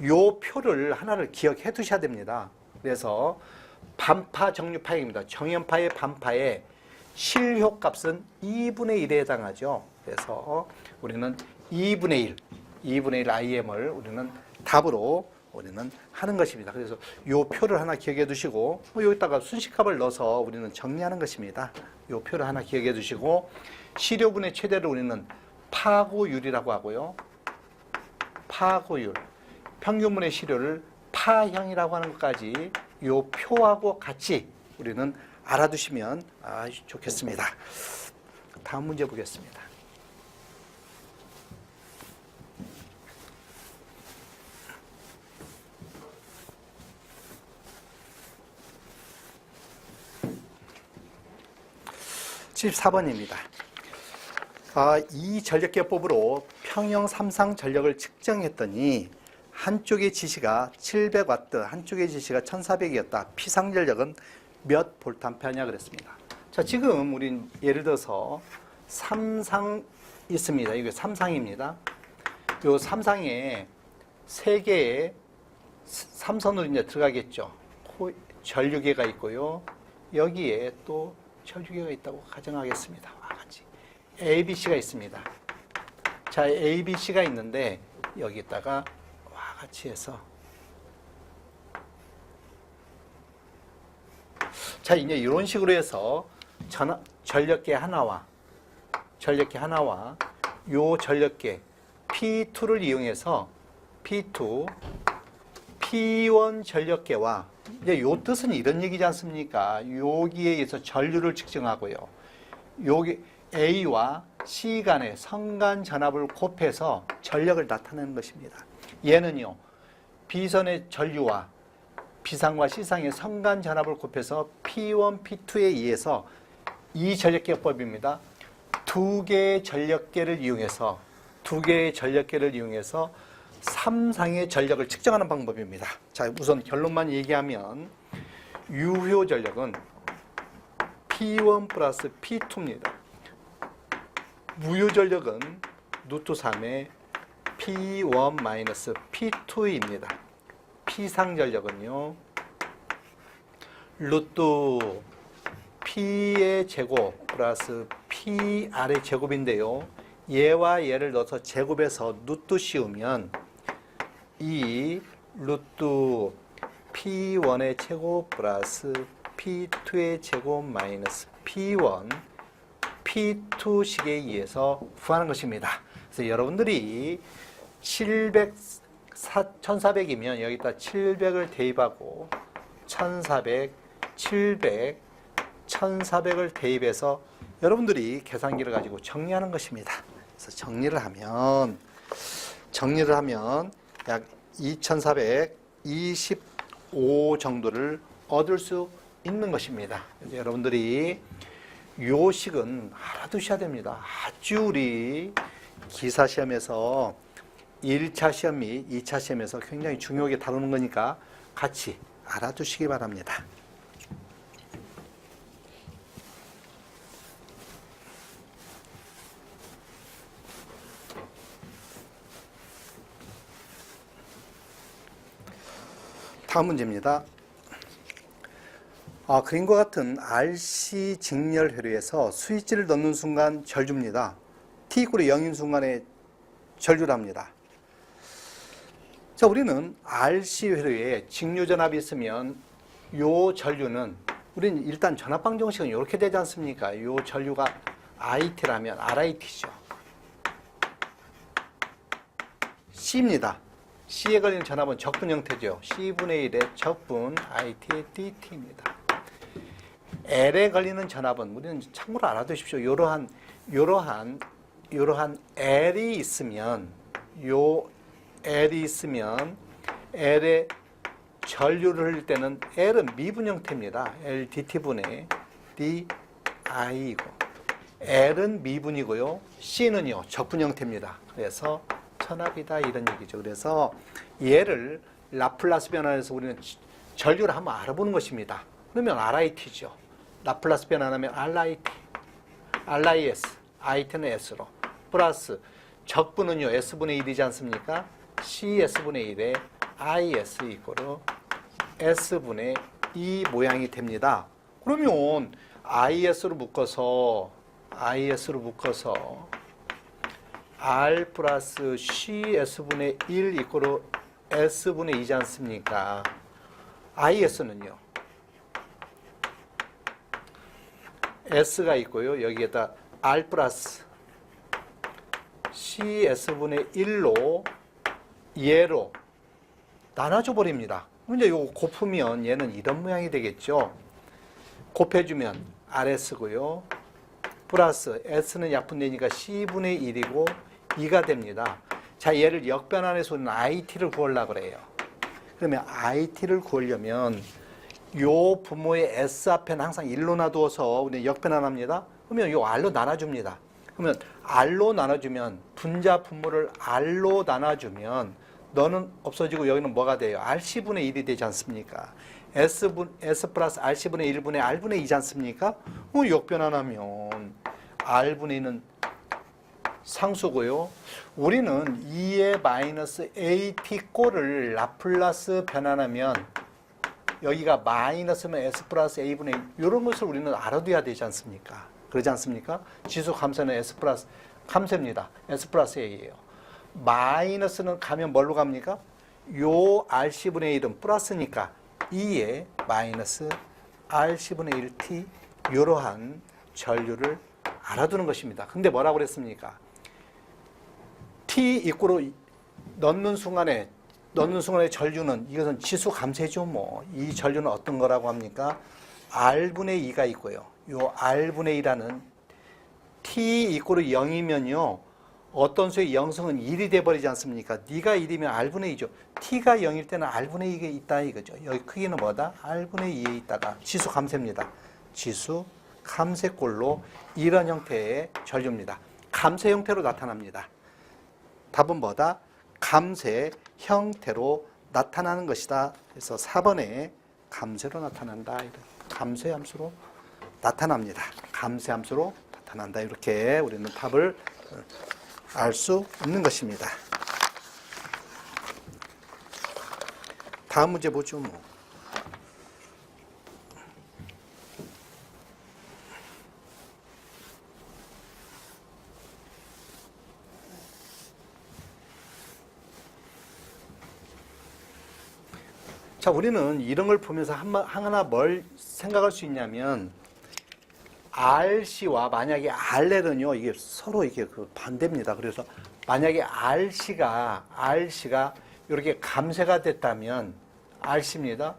요 표를 하나를 기억해 두셔야 됩니다. 그래서 반파 정류파형입니다. 정연파의 반파의 실효값은 2분의 1에 해당하죠. 그래서 우리는 2분의 1 IM을 우리는 답으로 우리는 하는 것입니다. 그래서 요 표를 하나 기억해 두시고 여기다가 순식값을 넣어서 우리는 정리하는 것입니다. 요 표를 하나 기억해 두시고 시료분의 최대를 우리는 파고율이라고 하고요. 파고율. 평균분의 시료를 파형이라고 하는 것까지 요 표하고 같이 우리는 알아두시면 아주 좋겠습니다. 다음 문제 보겠습니다. (74번입니다) 이 전력계법으로 평형 3상 전력을 측정했더니 한쪽의 지시가 700W, 한쪽의 지시가 1400이었다. 피상전력은 몇 볼트암페어냐 그랬습니다. 자, 지금 우린 예를 들어서 3상 있습니다. 이게 3상입니다. 요 3상에 3개의 3선으로 이제 들어가겠죠. 전류계가 있고요. 여기에 또 전류계가 있다고 가정하겠습니다. 와 같이 ABC가 있습니다. 자, ABC가 있는데 여기다가 와 같이 해서 자, 이제 이런 식으로 해서 전력계 하나와 요 전력계 P2를 이용해서 P2, P1 전력계와 이제 요 뜻은 이런 얘기지 않습니까? 여기에 의해서 전류를 측정하고요. 여기 A와 C 간의 성간 전압을 곱해서 전력을 나타내는 것입니다. 얘는요, B선의 전류와 B상과 C상의 성간 전압을 곱해서 P1, P2에 의해서 이 전력계법입니다. 두 개의 전력계를 이용해서 3상의 전력을 측정하는 방법입니다. 자, 우선 결론만 얘기하면 유효 전력은 P1 플러스 P2입니다. 무효 전력은 루트 3의 P1 마이너스 P2입니다. P상 전력은요 루트 P의 제곱 플러스 PR의 제곱인데요. 얘와 얘를 넣어서 제곱해서 루트 씌우면 이 루트 P1의 제곱 플러스 P2의 제곱 마이너스 P1 P2식에 의해서 구하는 것입니다. 그래서 여러분들이 1400이면 여기다 700을 대입하고 1400, 700, 1400을 대입해서 여러분들이 계산기를 가지고 정리하는 것입니다. 그래서 정리를 하면 약 2425 정도를 얻을 수 있는 것입니다. 그래서 여러분들이 요 식은 알아두셔야 됩니다. 아주 우리 기사 시험에서 1차 시험 및 2차 시험에서 굉장히 중요하게 다루는 거니까 같이 알아두시기 바랍니다. 다음 문제입니다. 그림과 같은 RC 직렬 회로에서 스위치를 넣는 순간 절주입니다. T = 0인 순간에 절주를 합니다. 자, 우리는 RC 회로에 직류전압이 있으면 요 전류는 우리는 일단 전압방 정식은 이렇게 되지 않습니까? 요 전류가 IT라면 RIT죠. C입니다. C에 걸리는 전압은 적분 형태죠. C분의 1의 적분 IT의 DT입니다. L에 걸리는 전압은 우리는 참고로 알아두십시오. 이러한 L이 있으면 L에 전류를 흘릴 때는 L은 미분 형태입니다. LDT분의 DI이고 L은 미분이고요. C는요 적분 형태입니다. 그래서 전압이다 이런 얘기죠. 그래서 얘를 라플라스 변환해서 우리는 전류를 한번 알아보는 것입니다. 그러면 RIT죠. 라플라스 변환하면 RIS, IT는 S로 플러스 적분은요 S분의 1이지 않습니까? CS분의 1에 IS 이꼬르 S분의 2 모양이 됩니다. 그러면 IS로 묶어서 R 플러스 CS분의 1 이꼬르 S분의 2지 않습니까? IS는요 S가 있고요. 여기에다 R 플러스 CS분의 1로 얘로 나눠줘 버립니다. 이제 이거 곱으면 얘는 이런 모양이 되겠죠. 곱해주면 RS고요. 플러스 S는 약분되니까 C분의 1이고 2가 됩니다. 자, 얘를 역변환해서 우리는 IT를 구하려고 그래요. 그러면 IT를 구하려면 요 분모의 S 앞에는 항상 1로 놔두어서 우리는 역변환합니다. 그러면 요 R로 나눠줍니다. 그러면 R로 나눠주면 분자 분모를 R로 나눠주면 너는 없어지고 여기는 뭐가 돼요? RC분의 1이 되지 않습니까? S 플러스 RC분의 1분의 R분의 2지 않습니까? 역변환하면 R분의 2는 상수고요. 우리는 2의 마이너스 AT 꼴을 라플라스 변환하면 여기가 마이너스면 S 플러스 A분의 1 이런 것을 우리는 알아둬야 되지 않습니까? 그러지 않습니까? 지수 감소는 S 플러스 감소입니다. S 플러스 A예요. 마이너스는 가면 뭘로 갑니까? 요 RC분의 1은 플러스니까 2에 마이너스 RC분의 1T 이러한 전류를 알아두는 것입니다. 근데 뭐라고 그랬습니까? T 이꼬로 넣는 순간에 전류는 이것은 지수 감쇄죠. 이 전류는 어떤 거라고 합니까? R분의 2가 있고요. 요 R분의 2라는 T 이꼬로 0이면요. 어떤 수의 영성은 1이 돼버리지 않습니까? D가 1이면 R분의 2죠. T가 0일 때는 R분의 2가 있다 이거죠. 여기 크기는 뭐다? R분의 2에 있다가 지수 감쇄입니다. 지수 감쇄꼴로 이런 형태의 전류입니다. 감쇄 형태로 나타납니다. 답은 뭐다? 감쇄 형태로 나타나는 것이다. 그래서 4번에 감쇄로 나타난다. 감쇄 함수로 나타납니다. 감쇄 함수로 나타난다. 이렇게 우리는 답을 알 수 있는 것입니다. 다음 문제 보죠. 자, 우리는 이런 걸 보면서 하나 뭘 생각할 수 있냐면, RC와 만약에 RL은요, 이게 서로 이게 그 반대입니다. 그래서 만약에 RC가 이렇게 감쇄가 됐다면, RC입니다.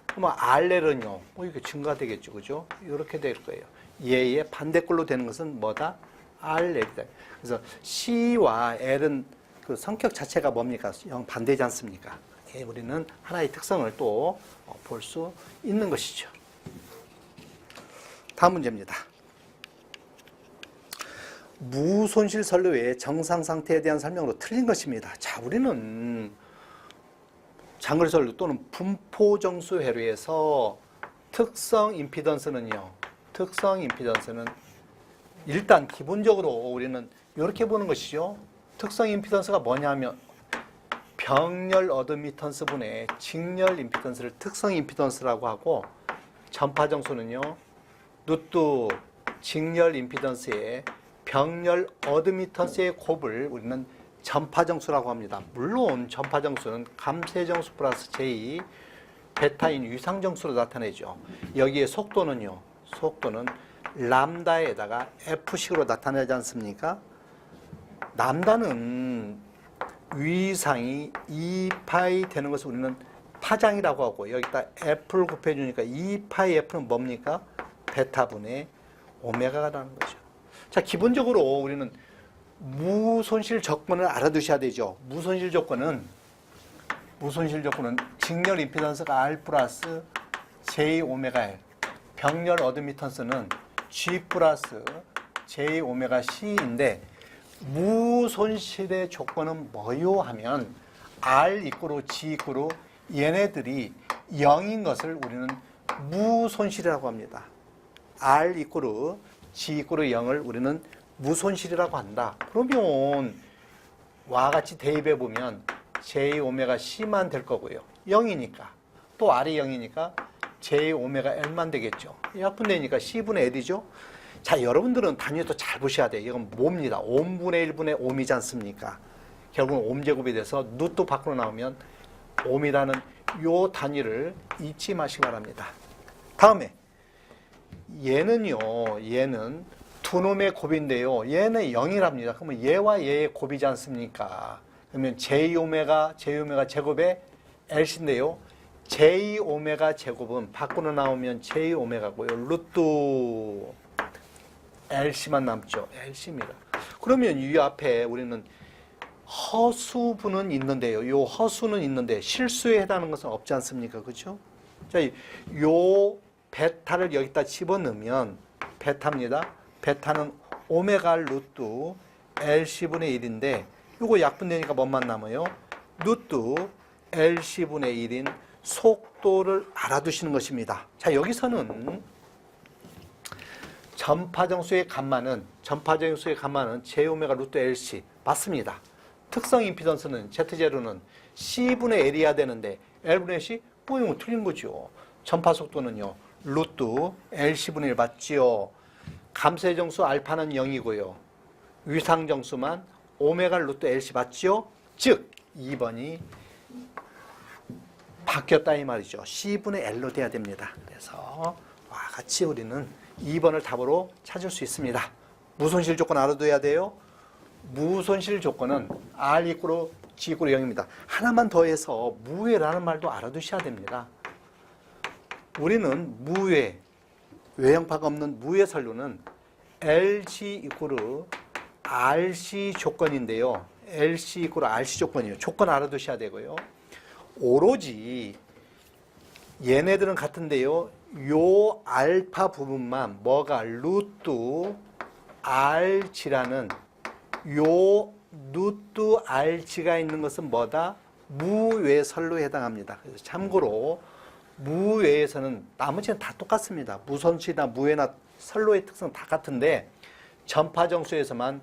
그러면 RL은요, 이게 증가되겠죠. 그죠? 이렇게 될 거예요. 얘의 반대꼴로 되는 것은 뭐다? RL이다. 그래서 C와 L은 그 성격 자체가 뭡니까? 영 반대지 않습니까? 우리는 하나의 특성을 또 볼 수 있는 것이죠. 다음 문제입니다. 무손실 선로의 정상 상태에 대한 설명으로 틀린 것입니다. 자, 우리는 장거리 선로 또는 분포정수 회로에서 특성 임피던스는요. 특성 임피던스는 일단 기본적으로 우리는 이렇게 보는 것이죠. 특성 임피던스가 뭐냐면 병렬 어드미턴스 분의 직렬 임피던스를 특성 임피던스라고 하고, 전파정수는요 루트 직렬 임피던스의 병렬 어드미턴스의 곱을 우리는 전파정수라고 합니다. 물론 전파정수는 감쇄정수 플러스 J 베타인 위상정수로 나타내죠. 여기에 속도는요, 속도는 람다에다가 F식으로 나타내지 않습니까? 람다는 위상이 2파이 되는 것을 우리는 파장이라고 하고, 여기다 F를 곱해주니까 2파이 F는 뭡니까? 베타분의 오메가라는 거죠. 자, 기본적으로 우리는 무손실 조건을 알아두셔야 되죠. 무손실 조건은 직렬 임피던스가 R 플러스 J 오메가 L, 병렬 어드미턴스는 G 플러스 J 오메가 C인데, 무손실의 조건은 뭐요 하면 R 이꼬로 G 이꼬로 얘네들이 0인 것을 우리는 무손실이라고 합니다. R 이꼬로 G 이꼬로 0을 우리는 무손실이라고 한다. 그러면 와 같이 대입해 보면 J 오메가 C만 될 거고요. 0이니까. 또 R이 0이니까 J 오메가 L만 되겠죠. 약분되니까 C분의 L이죠. 자, 여러분들은 단위도 잘 보셔야 돼요. 이건 뭡니다. 옴분의 1분의 옴이지 않습니까? 결국은 옴제곱이 돼서 루트 밖으로 나오면 옴이라는 요 단위를 잊지 마시기 바랍니다. 다음에 얘는 두 놈의 곱인데요. 얘는 0이랍니다. 그러면 얘와 얘의 곱이지 않습니까? 그러면 J오메가 제곱의 LC인데요. J오메가 제곱은 밖으로 나오면 J오메가고요. 루트 LC만 남죠. LC입니다. 그러면 이 앞에 우리는 허수분은 있는데요. 이 허수는 있는데 실수에 해당하는 것은 없지 않습니까? 그렇죠? 자, 요 베타를 여기다 집어넣으면 베타입니다. 베타는 오메가 루트 LC분의 1인데 요거 약분되니까 뭐만 남아요? 루트 LC분의 1인 속도를 알아두시는 것입니다. 자, 여기서는 전파정수의 감마는 J오메가 루트 LC 맞습니다. 특성 임피던스는 Z0는 C분의 L이어야 되는데 L분의 C? 이거 틀린 거죠. 전파 속도는요 루트 LC분의 1 맞지요. 감쇄정수 알파는 0이고요. 위상정수만 오메가 루트 LC 맞지요. 즉 2번이 바뀌었다 이 말이죠. C분의 L로 돼야 됩니다. 그래서 와 같이 우리는 2번을 답으로 찾을 수 있습니다. 무손실 조건 알아둬야 돼요. 무손실 조건은 R 이꼬로 G 이꼬로 0입니다. 하나만 더해서 무외라는 말도 알아두셔야 됩니다. 우리는 무외, 외형파가 없는 무외 선로는 LG 이꼬르 RC 조건인데요. LC 이꼬르 RC 조건이에요. 조건 알아두셔야 되고요. 오로지 얘네들은 같은데요. 요 알파 부분만 뭐가 루트 RG라는 요 루트 RG가 있는 것은 뭐다? 무외설로에 해당합니다. 그래서 참고로 무외에서는 나머지는 다 똑같습니다. 무손실이나 무외나 설로의 특성 다 같은데 전파정수에서만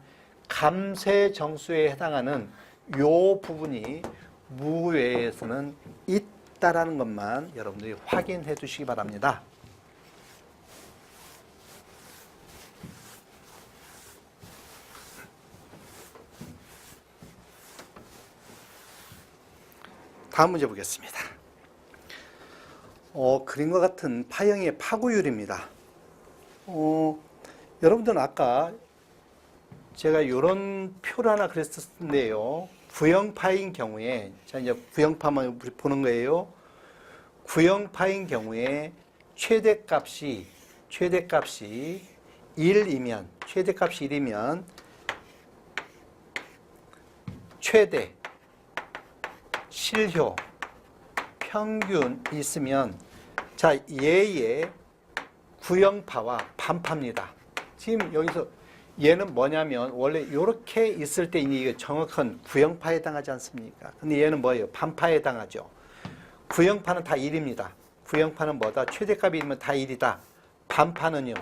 감쇄정수에 해당하는 요 부분이 무외에서는 있다라는 것만 여러분들이 확인해 두시기 바랍니다. 다음 문제 보겠습니다. 그림과 같은 파형의 파고율입니다. 여러분들은 아까 제가 이런 표를 하나 그랬었는데요. 구형파인 경우에, 자, 이제 구형파만 우리 보는 거예요. 구형파인 경우에 최대값이 1이면, 최대값이 1이면, 최대, 실효, 평균 있으면, 자, 얘의 구형파와 반파입니다. 지금 여기서 얘는 뭐냐면 원래 이렇게 있을 때 이게 정확한 구형파에 해당하지 않습니까? 근데 얘는 뭐예요? 반파에 해당하죠. 구형파는 다 1입니다. 구형파는 뭐다? 최대값이 1이면 다 1이다. 반파는요.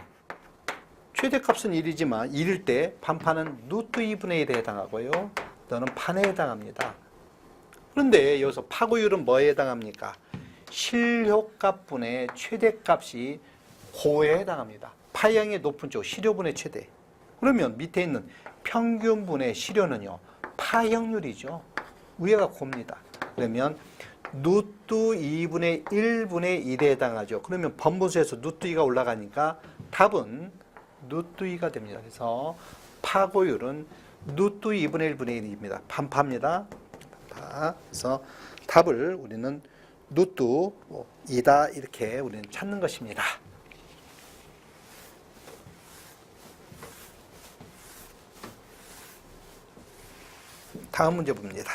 최대값은 1이지만 1일 때 반파는 루트 2분의 1에 해당하고요. 너는 판에 해당합니다. 그런데 여기서 파고율은 뭐에 해당합니까? 실효값분의 최대값이 고에 해당합니다. 파형의 높은 쪽 실효분의 최대. 그러면 밑에 있는 평균분의 실효는요. 파형률이죠. 위에가 고입니다. 그러면 루트 2분의 1분의 1에 해당하죠. 그러면 번분수에서 루트 2가 올라가니까 답은 루트 2가 됩니다. 그래서 파고율은 루트 2분의 1분의 1입니다. 반파입니다. 그래서 답을 우리는 루트 2다 이렇게 우리는 찾는 것입니다. 다음 문제 봅니다.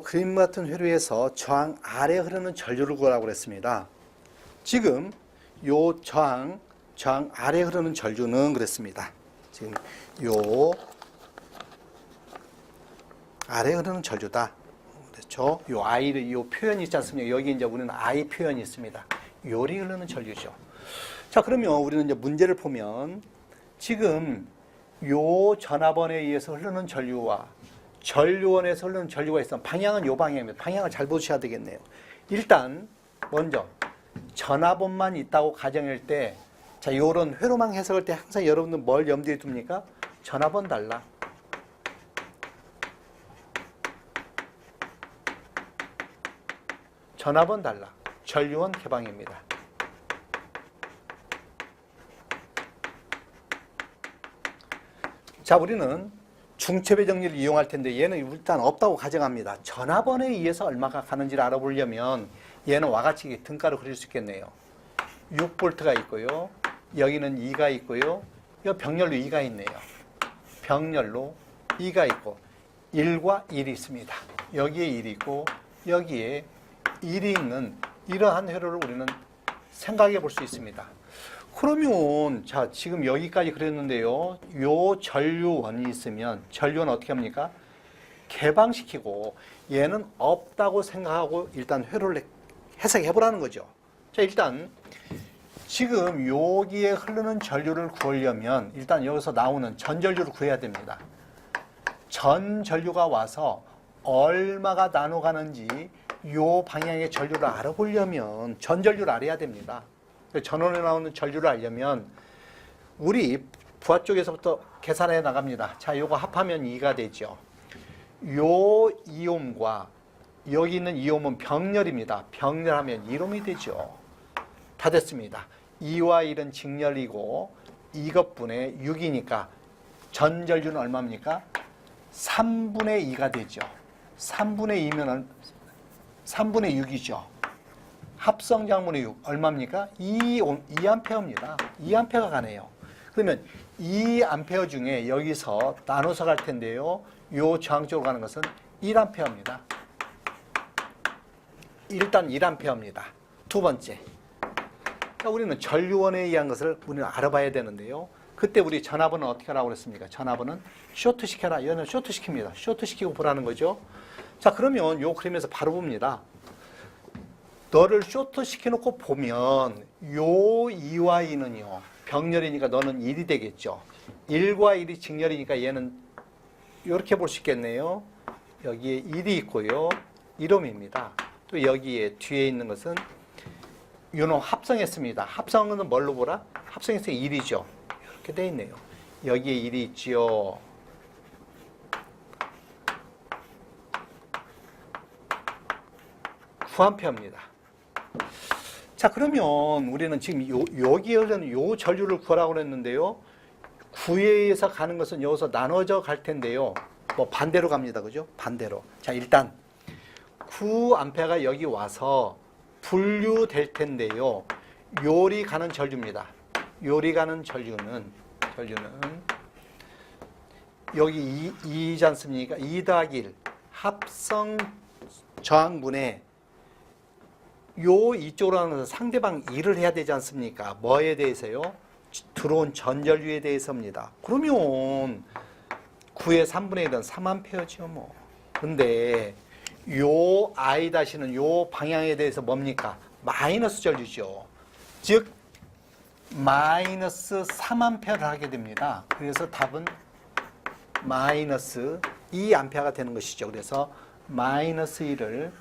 그림 같은 회로에서 저항 아래 흐르는 전류를 구하라고 그랬습니다. 지금 요 저항 아래 흐르는 전류는 그랬습니다. 지금 요 아래 흐르는 전류다. 그렇죠? 요 I를, 요 표현이 있지 않습니까? 여기 이제 우리는 I 표현이 있습니다. 요리 흐르는 전류죠. 자, 그러면 우리는 이제 문제를 보면 지금 요 전압원에 의해서 흐르는 전류와 전류원에서 흐르는 전류가 있으면 방향은 요 방향입니다. 방향을 잘 보셔야 되겠네요. 일단 먼저 전압원만 있다고 가정할 때, 자, 요런 회로망 해석할 때 항상 여러분들 뭘 염두에 둡니까? 전압원 달라. 전압원 달라. 전류원 개방입니다. 자, 우리는 중첩의 정리를 이용할 텐데 얘는 일단 없다고 가정합니다. 전압원에 의해서 얼마가 가는지를 알아보려면 얘는 와 같이 등가로 그릴 수 있겠네요. 6V가 있고요. 여기는 2가 있고요. 여기 병렬로 2가 있네요. 병렬로 2가 있고 1과 1이 있습니다. 여기에 1이 있고 여기에 1이 있는 이러한 회로를 우리는 생각해 볼 수 있습니다. 그러면 자, 지금 여기까지 그랬는데요. 요 전류원이 있으면 전류원 어떻게 합니까? 개방시키고 얘는 없다고 생각하고 일단 회로를 해석해 보라는 거죠. 자, 일단 지금 여기에 흐르는 전류를 구하려면 일단 여기서 나오는 전전류를 구해야 됩니다. 전전류가 와서 얼마가 나눠 가는지 요 방향의 전류를 알아보려면 전전류를 알아야 됩니다. 전원에 나오는 전류를 알려면 우리 부하 쪽에서부터 계산해 나갑니다. 자, 요거 합하면 2가 되죠. 요 이옴과 여기 있는 이옴은 병렬입니다. 병렬하면 1옴이 되죠. 다 됐습니다. 2와 1은 직렬이고 이것분의 6이니까 전전류는 얼마입니까? 3분의 2가 되죠. 3분의 2면 3분의 6이죠. 합성장분의 6 얼마입니까? 2A입니다. 2A가 가네요. 그러면 2A 중에 여기서 나눠서 갈 텐데요. 요 저항 쪽으로 가는 것은 1A입니다. 일단 1A입니다. 두 번째. 자, 우리는 전류원에 의한 것을 우리는 알아봐야 되는데요. 그때 우리 전압원은 어떻게 하라고 그랬습니까? 전압원은 쇼트 시켜라. 얘는 쇼트 시킵니다. 쇼트 시키고 보라는 거죠. 자, 그러면 요 그림에서 바로 봅니다. 너를 쇼트 시켜놓고 보면 요 2와 2는요. 병렬이니까 너는 1이 되겠죠. 1과 1이 직렬이니까 얘는 이렇게 볼 수 있겠네요. 여기에 1이 있고요. 1옴입니다. 또 여기에 뒤에 있는 것은 요놈 합성했습니다. 합성은 뭘로 보라? 합성해서 1이죠. 이렇게 돼 있네요. 여기에 1이 있지요. 9A입니다. 자, 그러면 우리는 지금 여기에 흐르는 요 전류를 구하라고 그랬는데요. 9에서 가는 것은 여기서 나눠져 갈 텐데요. 뭐 반대로 갑니다. 그죠? 반대로. 자, 일단 9A가 여기 와서 분류될 텐데요. 요리 가는 전류입니다. 요리 가는 전류는 여기 2이지 않습니까? 2 더하기 1 합성 저항분에 요 이쪽으로 하면서 상대방 2를 해야 되지 않습니까? 뭐에 대해서요? 들어온 전전류에 대해서입니다. 그러면 9의 3분의 1은 3A죠 뭐. 근데 요 I-는 요 방향에 대해서 뭡니까? 마이너스 전류죠. 즉 마이너스 3A를 하게 됩니다. 그래서 답은 마이너스 2A가 되는 것이죠. 그래서 마이너스 1을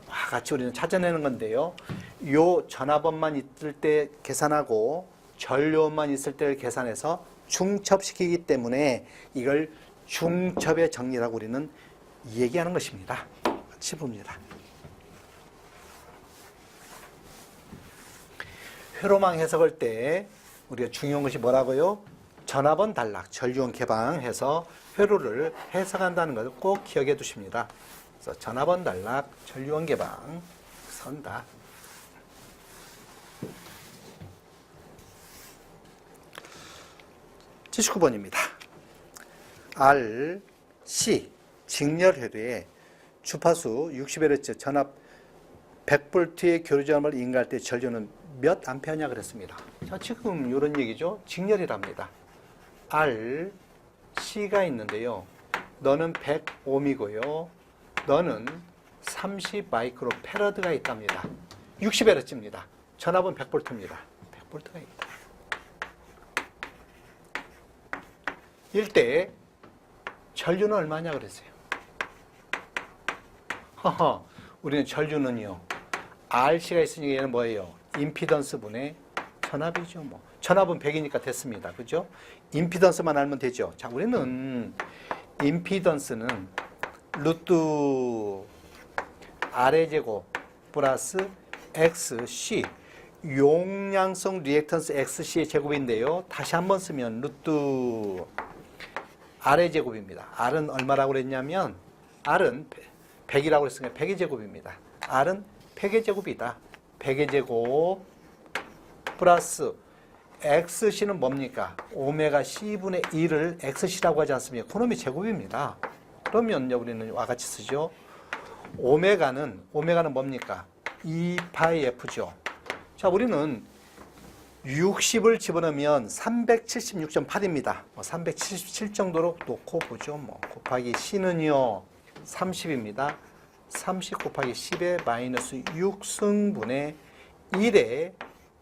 같이 우리는 찾아내는 건데요. 요 전압원만 있을 때 계산하고 전류원만 있을 때를 계산해서 중첩시키기 때문에 이걸 중첩의 정리라고 우리는 얘기하는 것입니다. 같이 봅니다. 회로망 해석할 때 우리가 중요한 것이 뭐라고요? 전압원 단락, 전류원 개방해서 회로를 해석한다는 것을 꼭 기억해 두십니다. 그래서 전압원 단락, 전류원 개방 선다. (79번입니다) R, C 직렬회로에 주파수 60Hz 전압 100V의 교류전압을 인가할 때 전류는 몇 암페어냐 그랬습니다. 자, 지금 이런 얘기죠. 직렬이랍니다. R, C가 있는데요. 너는 100옴이고요. 너는 30 마이크로 패러드가 있답니다. 60Hz입니다. 전압은 100V입니다. 100V가 있다. 일때 전류는 얼마냐 그랬어요. 허허, 우리는 전류는요. RC가 있으니까 얘는 뭐예요? 임피던스 분의 전압이죠. 뭐. 전압은 100이니까 됐습니다. 그죠? 임피던스만 알면 되죠. 자, 우리는 임피던스는 루트 R의 제곱 플러스 XC 용량성 리액턴스 XC의 제곱인데요. 다시 한번 쓰면 루트 R의 제곱입니다. R은 얼마라고 그랬냐면 R은 100이라고 그랬으니까 100의 제곱입니다. R은 100의 제곱이다. 100의 제곱 플러스 XC는 뭡니까? 오메가 C분의 1을 XC라고 하지 않습니까? 그놈이 제곱입니다. 그러면 우리는 이와 같이 쓰죠. 오메가는 뭡니까? 2파이 F죠. 자, 우리는 60을 집어넣으면 376.8입니다. 377 정도로 놓고 보죠. 곱하기 C는요 30입니다. 30 곱하기 10의 마이너스 6승분의 1의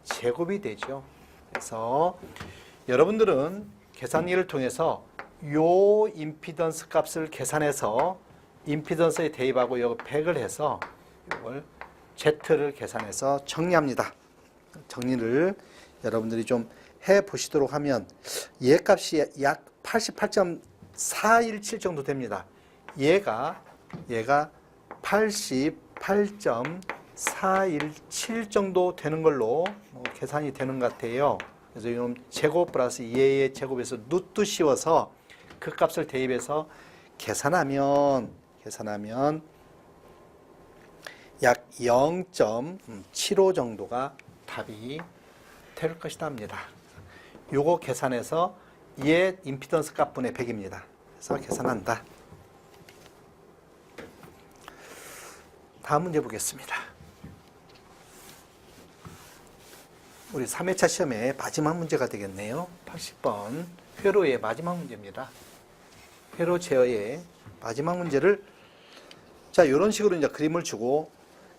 제곱이 되죠. 그래서 여러분들은 계산기를 통해서 요 임피던스 값을 계산해서 임피던스에 대입하고 여기 100을 해서 이걸 Z를 계산해서 정리합니다. 정리를 여러분들이 좀 해보시도록 하면 얘 값이 약 88.417 정도 됩니다. 얘가 88.417 정도 되는 걸로 계산이 되는 것 같아요. 그래서 이놈 제곱 플러스 얘의 제곱에서 루트 씌워서 그 값을 대입해서 계산하면 약 0.75 정도가 답이 될 것이다 합니다. 요거 계산해서 얘 임피던스 값분의 100입니다. 그래서 계산한다. 다음 문제 보겠습니다. 우리 3회차 시험의 마지막 문제가 되겠네요. 80번 회로의 마지막 문제입니다. 회로 제어의 마지막 문제를 자, 이런 식으로 이제 그림을 주고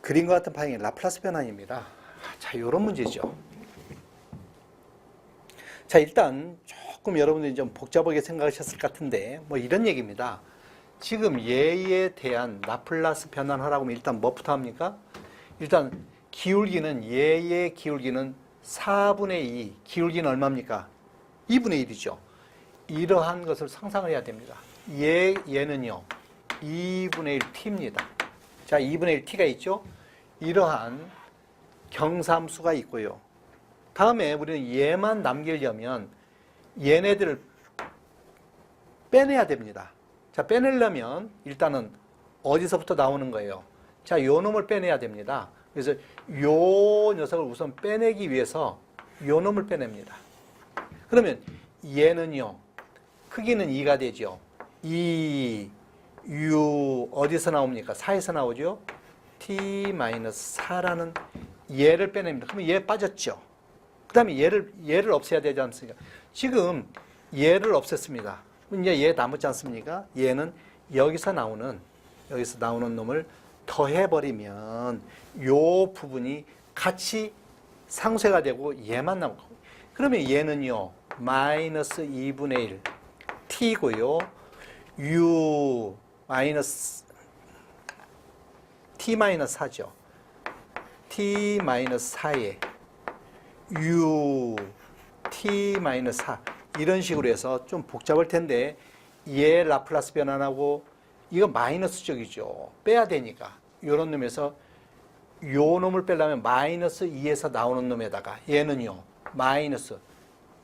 그림과 같은 방향의 라플라스 변환입니다. 자, 이런 문제죠. 자, 일단 조금 여러분들이 좀 복잡하게 생각하셨을 것 같은데 뭐 이런 얘기입니다. 지금 얘에 대한 라플라스 변환하라고 하면 일단 뭐부터 합니까? 일단 기울기는 얘의 기울기는 4분의 2, 기울기는 얼마입니까? 2분의 1이죠. 이러한 것을 상상을 해야 됩니다. 얘는요 2분의 1t입니다. 자, 2분의 1t가 있죠. 이러한 경사함수가 있고요. 다음에 우리는 얘만 남기려면 얘네들을 빼내야 됩니다. 자, 빼내려면 일단은 어디서부터 나오는 거예요? 자, 요 놈을 빼내야 됩니다. 그래서 요 녀석을 우선 빼내기 위해서 요 놈을 빼냅니다. 그러면 얘는요, 크기는 2가 되죠. 2, U, 어디서 나옵니까? 4에서 나오죠? T-4라는 얘를 빼냅니다. 그러면 얘 빠졌죠. 그 다음에 얘를 없애야 되지 않습니까? 지금 얘를 없앴습니다. 이제 얘 남았지 않습니까? 얘는 여기서 나오는 놈을 더해버리면 요 부분이 같이 상쇄가 되고 얘만 남고, 그러면 얘는요 마이너스 2분의 1 t고요, u 마이너스 t 마이너스 4죠. t 마이너스 4에 u t 마이너스 4 이런 식으로 해서 좀 복잡할 텐데, 얘 라플라스 변환하고 이거 마이너스 쪽이죠. 빼야 되니까 이런 놈에서 요 놈을 빼려면 마이너스 2에서 나오는 놈에다가 얘는요 마이너스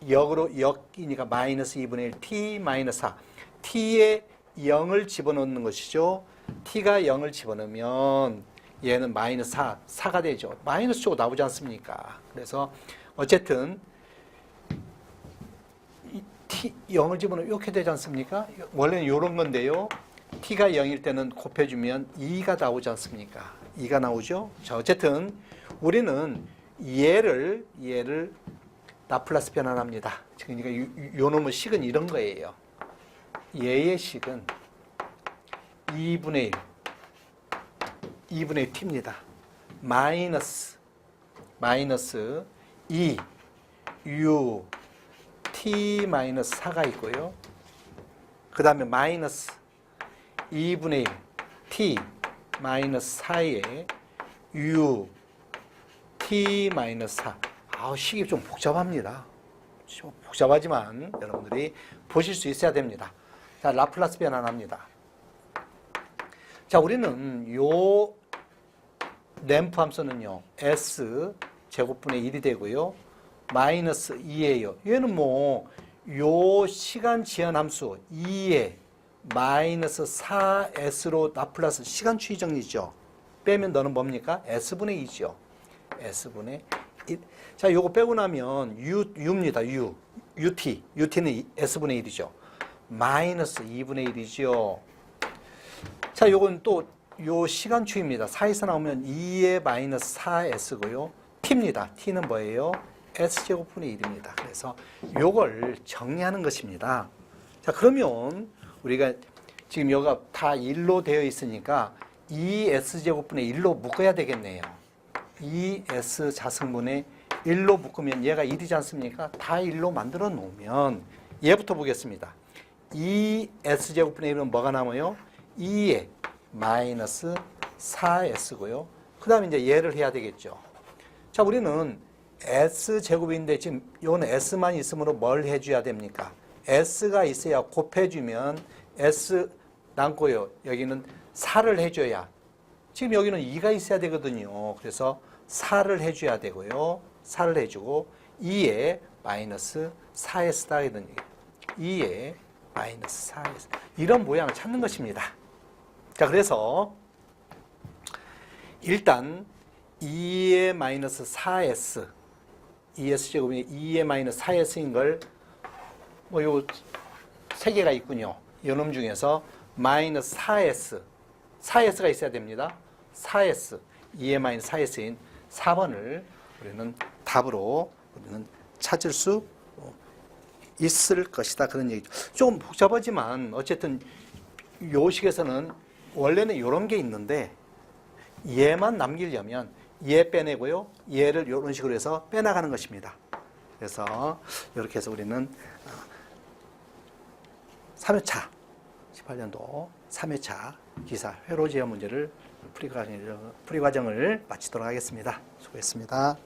역이니까 마이너스 2분의 1 t 마이너스 4, t에 0을 집어넣는 것이죠. t가 0을 집어넣으면 얘는 마이너스 4가 되죠. 마이너스 쪽으로 나오지 않습니까? 그래서 어쨌든 t 0을 집어넣으면 이렇게 되지 않습니까? 원래는 이런 건데요, t가 0일 때는 곱해주면 2가 나오지 않습니까? 2가 나오죠. 자, 어쨌든 우리는 얘를 라플라스 변환합니다. 그러니까 요 놈의 식은 이런 거예요. 얘의 식은 2분의 1 t입니다. 마이너스 2 u t 마이너스 4가 있고요. 그 다음에 마이너스 2분의 1 t 마이너스 4에 u t 마이너스 4. 식이 좀 복잡합니다. 좀 복잡하지만 여러분들이 보실 수 있어야 됩니다. 자, 라플라스 변환합니다. 자, 우리는 요 램프 함수는요 s 제곱분의 1이 되고요, 마이너스 2예요. 얘는 뭐 요 시간 지연 함수 2에 마이너스 4s로 라플라스 시간 추이 정리죠. 빼면 너는 뭡니까? s분의 2죠. s분의 1. 자, 요거 빼고 나면 u입니다. ut는 s분의 1이죠. 마이너스 2분의 1이죠. 자, 요건 또 요 시간 추입니다. 4에서 나오면 2의 마이너스 4s고요. t입니다. t는 뭐예요? s제곱분의 1입니다. 그래서 요걸 정리하는 것입니다. 자, 그러면 우리가 지금 여기가 다 1로 되어 있으니까 2s제곱분의 1로 묶어야 되겠네요. 2s 자승분의 1로 묶으면 얘가 1이지 않습니까? 다 1로 만들어 놓으면 얘부터 보겠습니다. 2s제곱분의 1은 뭐가 남아요? 2에 마이너스 4s고요. 그 다음에 이제 얘를 해야 되겠죠. 자, 우리는 s제곱인데 지금 요는 s만 있으므로 뭘 해줘야 됩니까? s가 있어야 곱해주면 s 남고요. 여기는 4를 해줘야, 지금 여기는 2가 있어야 되거든요. 그래서 4를 해줘야 되고요. 4를 해주고 2에 마이너스 4s다 이런 얘기예요. 2에 마이너스 4s. 이런 모양을 찾는 것입니다. 자, 그래서 일단 2에 마이너스 4s, 2s제곱이 2에 마이너스 4s인 걸 뭐 요 세 개가 있군요. 요놈 중에서 마이너스 4s가 있어야 됩니다. 4s, 2의 마이너스 4s인 4번을 우리는 답으로 찾을 수 있을 것이다. 그런 얘기죠. 좀 복잡하지만 어쨌든 요 식에서는 원래는 이런 게 있는데 얘만 남기려면 얘 빼내고요. 얘를 이런 식으로 해서 빼나가는 것입니다. 그래서 이렇게 해서 우리는 3회차 18년도 3회차 기사 회로 제어 문제를 풀이 과정을 마치도록 하겠습니다. 수고했습니다.